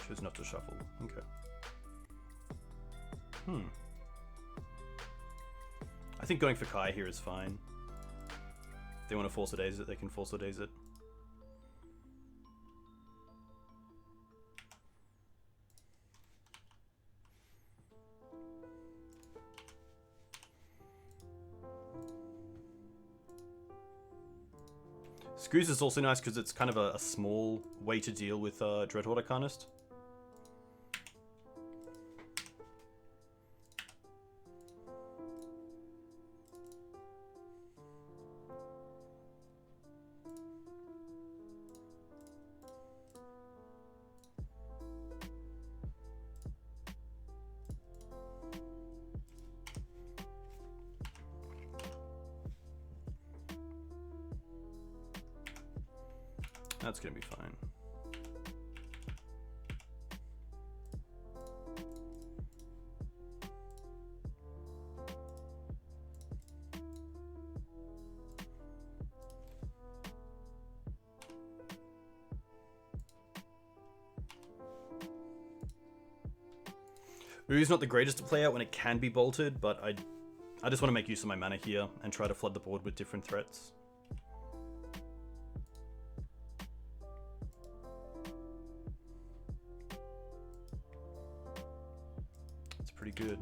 Choose not to shuffle. Okay. I think going for Kai here is fine. If they want to force a daze it, they can force a daze it. Screws is also nice because it's kind of a small way to deal with Dreadhorde Arcanist. That's gonna be fine. Oo's not the greatest to play out when it can be bolted, but I just want to make use of my mana here and try to flood the board with different threats. Pretty good.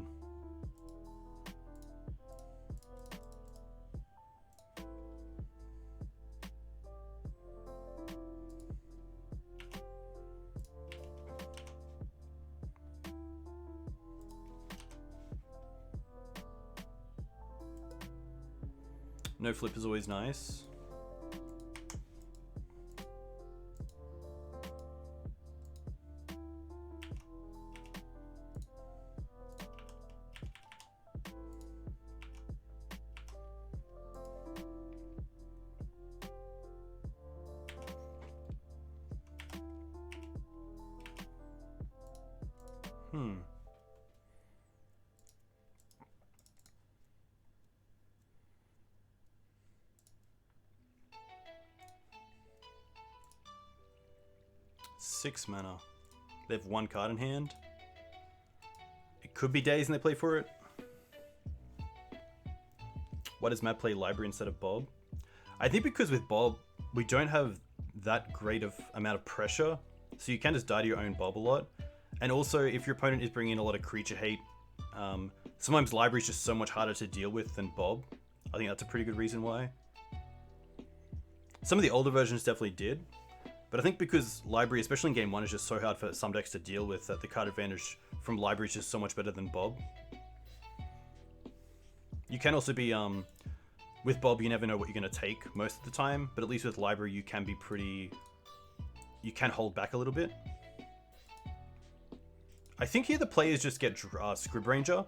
No flip is always nice. Six mana. They have one card in hand. It could be days and they play for it. Why does Matt play Library instead of Bob? I think because with Bob, we don't have that great of amount of pressure, so you can just die to your own Bob a lot. And also, if your opponent is bringing in a lot of creature hate, sometimes Library is just so much harder to deal with than Bob. I think that's a pretty good reason why. Some of the older versions definitely did. But I think because Library, especially in Game 1, is just so hard for some decks to deal with that the card advantage from Library is just so much better than Bob. You can also be, with Bob, you never know what you're going to take most of the time, but at least with Library, you can be pretty, you can hold back a little bit. I think here the players just get Scrib Ranger.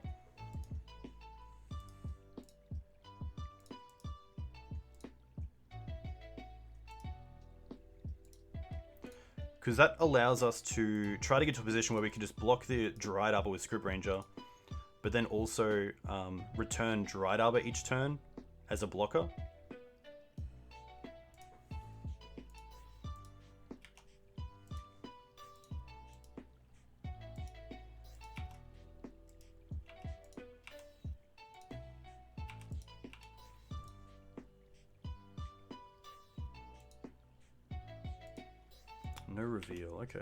Because that allows us to try to get to a position where we can just block the Dried Arbor with Scrib Ranger, but then also return Dried Arbor each turn as a blocker. No reveal, okay.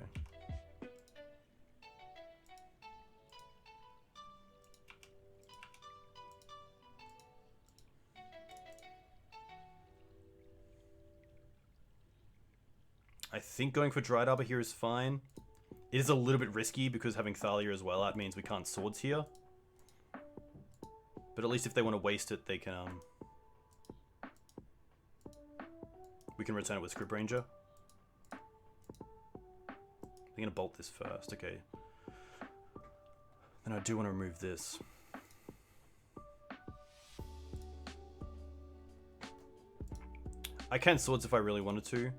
I think going for Dried Arbor here is fine. It is a little bit risky because having Thalia as well out means we can't swords here. But at least if they want to waste it, they can we can return it with Scrib Ranger. I'm gonna bolt this first, okay. Then I do want to remove this. I can swords if I really wanted to.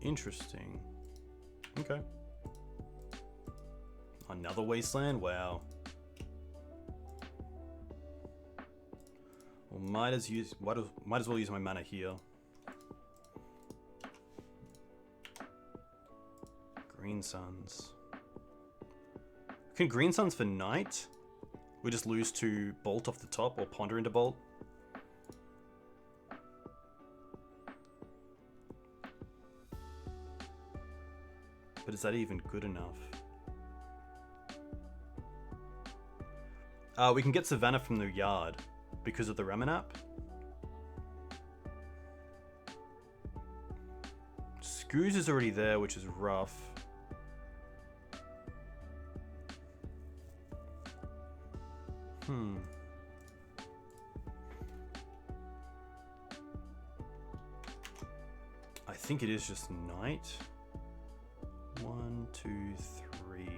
Interesting. Okay. Another wasteland? Wow. Well, might as well use my mana here. Green Suns. Can Green Suns for Night? We just lose to Bolt off the top or Ponder into Bolt. But is that even good enough? We can get Savannah from the yard because of the Ramanap. Scooz is already there, which is rough. I think it is just Night. 1, 2, 3.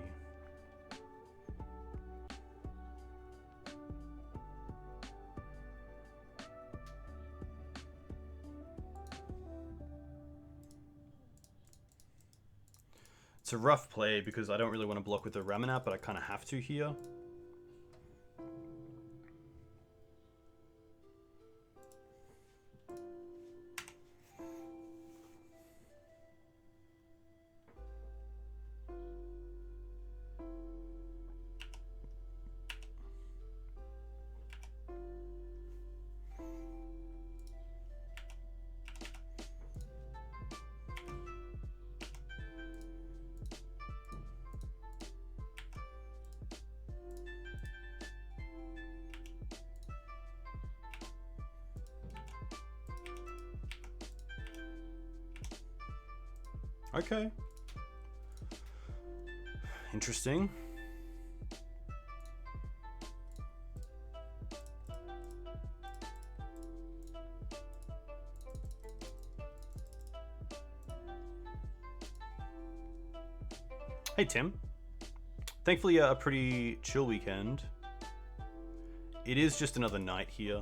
It's a rough play because I don't really want to block with the Ramanap, but I kind of have to here. Okay. Interesting. Hey Tim. Thankfully a pretty chill weekend. It is just another night here.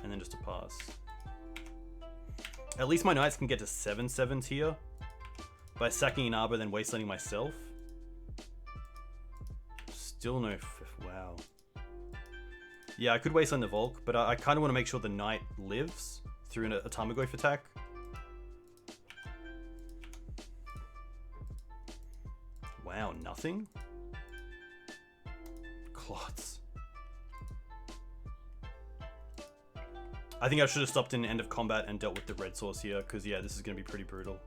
And then just a pass. At least my knights can get to 7/7s here by sacking an Arbor, then wastelanding myself. Still no. Wow. Yeah, I could wasteland the Volk, but I kind of want to make sure the knight lives through a Tarmogoyf attack. Wow, nothing? Clots. I think I should have stopped in end of combat and dealt with the red source here, because yeah, this is going to be pretty brutal.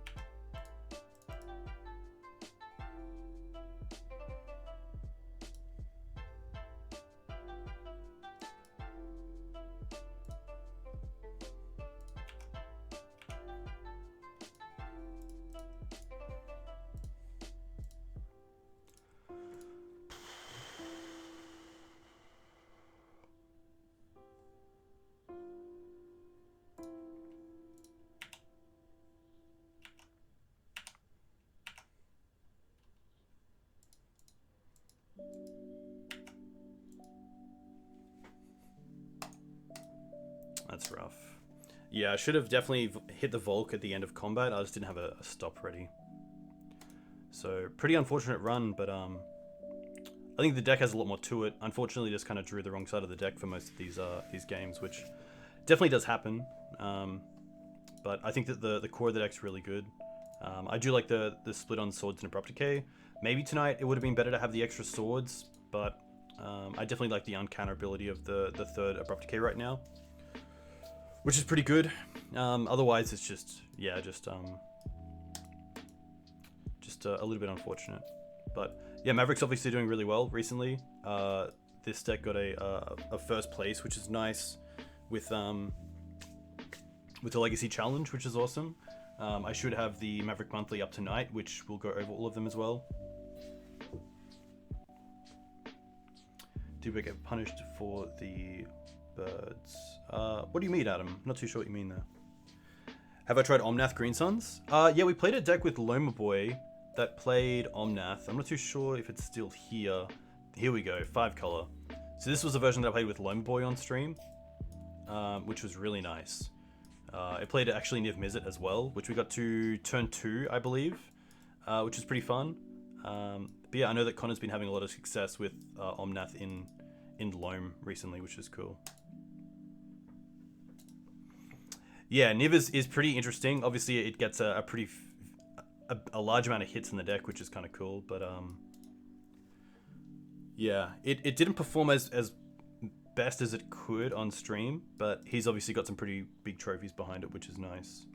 That's rough. Yeah, I should have definitely hit the Volk at the end of combat. I just didn't have a stop ready. So, pretty unfortunate run, but I think the deck has a lot more to it. Unfortunately, just kind of drew the wrong side of the deck for most of these games, which definitely does happen. But I think that the core of the deck's really good. I do like the split on swords and abrupt decay. Maybe tonight it would have been better to have the extra swords, but I definitely like the uncounter ability of the third abrupt decay right now, which is pretty good. Otherwise, it's just a little bit unfortunate. But yeah, Maverick's obviously doing really well recently. This deck got a first place, which is nice, with the Legacy Challenge, which is awesome. I should have the Maverick Monthly up tonight, which will go over all of them as well. Did we get punished for the birds? What do you mean, Adam? Not too sure what you mean there. Have I tried Omnath Green Suns? Yeah, we played a deck with Loma Boy that played Omnath. I'm not too sure if it's still here. Here we go, 5 color. So this was a version that I played with Loma Boy on stream, which was really nice. It played actually Niv Mizzet as well, which we got to turn 2, I believe, which is pretty fun. But yeah, I know that Connor's been having a lot of success with Omnath in Loam recently, which is cool. Yeah, Niv is pretty interesting. Obviously, it gets a large amount of hits in the deck, which is kind of cool. But yeah, it didn't perform as best as it could on stream, but he's obviously got some pretty big trophies behind it, which is nice.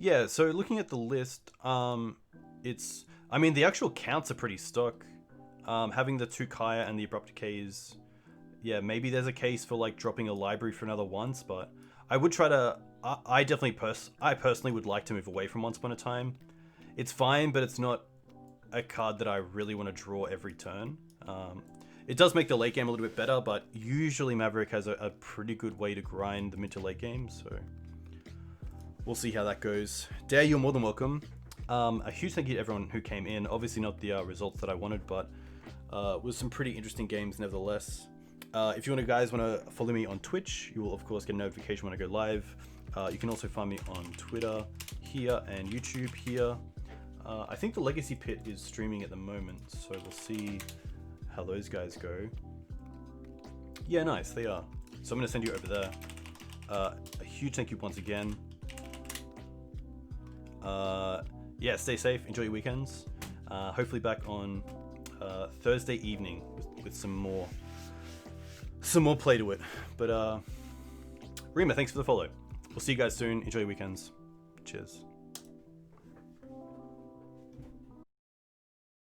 Yeah, so looking at the list, I mean, the actual counts are pretty stock. Having the 2 Kaya and the Abrupt Decays, yeah, maybe there's a case for like dropping a library for another once, but I would try to, I personally would like to move away from Once Upon a Time. It's fine, but it's not a card that I really want to draw every turn. It does make the late game a little bit better, but usually Maverick has a pretty good way to grind the mid to late game, so we'll see how that goes. Dare, you're more than welcome. A huge thank you to everyone who came in. Obviously not the results that I wanted, but with some pretty interesting games nevertheless. If you guys want to follow me on Twitch, you will of course get a notification when I go live. You can also find me on Twitter here and YouTube here. I think the Legacy Pit is streaming at the moment, so we'll see how those guys go. Yeah, nice, they are. So I'm going to send you over there. A huge thank you once again. Yeah, stay safe, enjoy your weekends. Hopefully back on Thursday evening with some more play to it. But Rima, thanks for the follow. We'll see you guys soon. Enjoy your weekends. Cheers.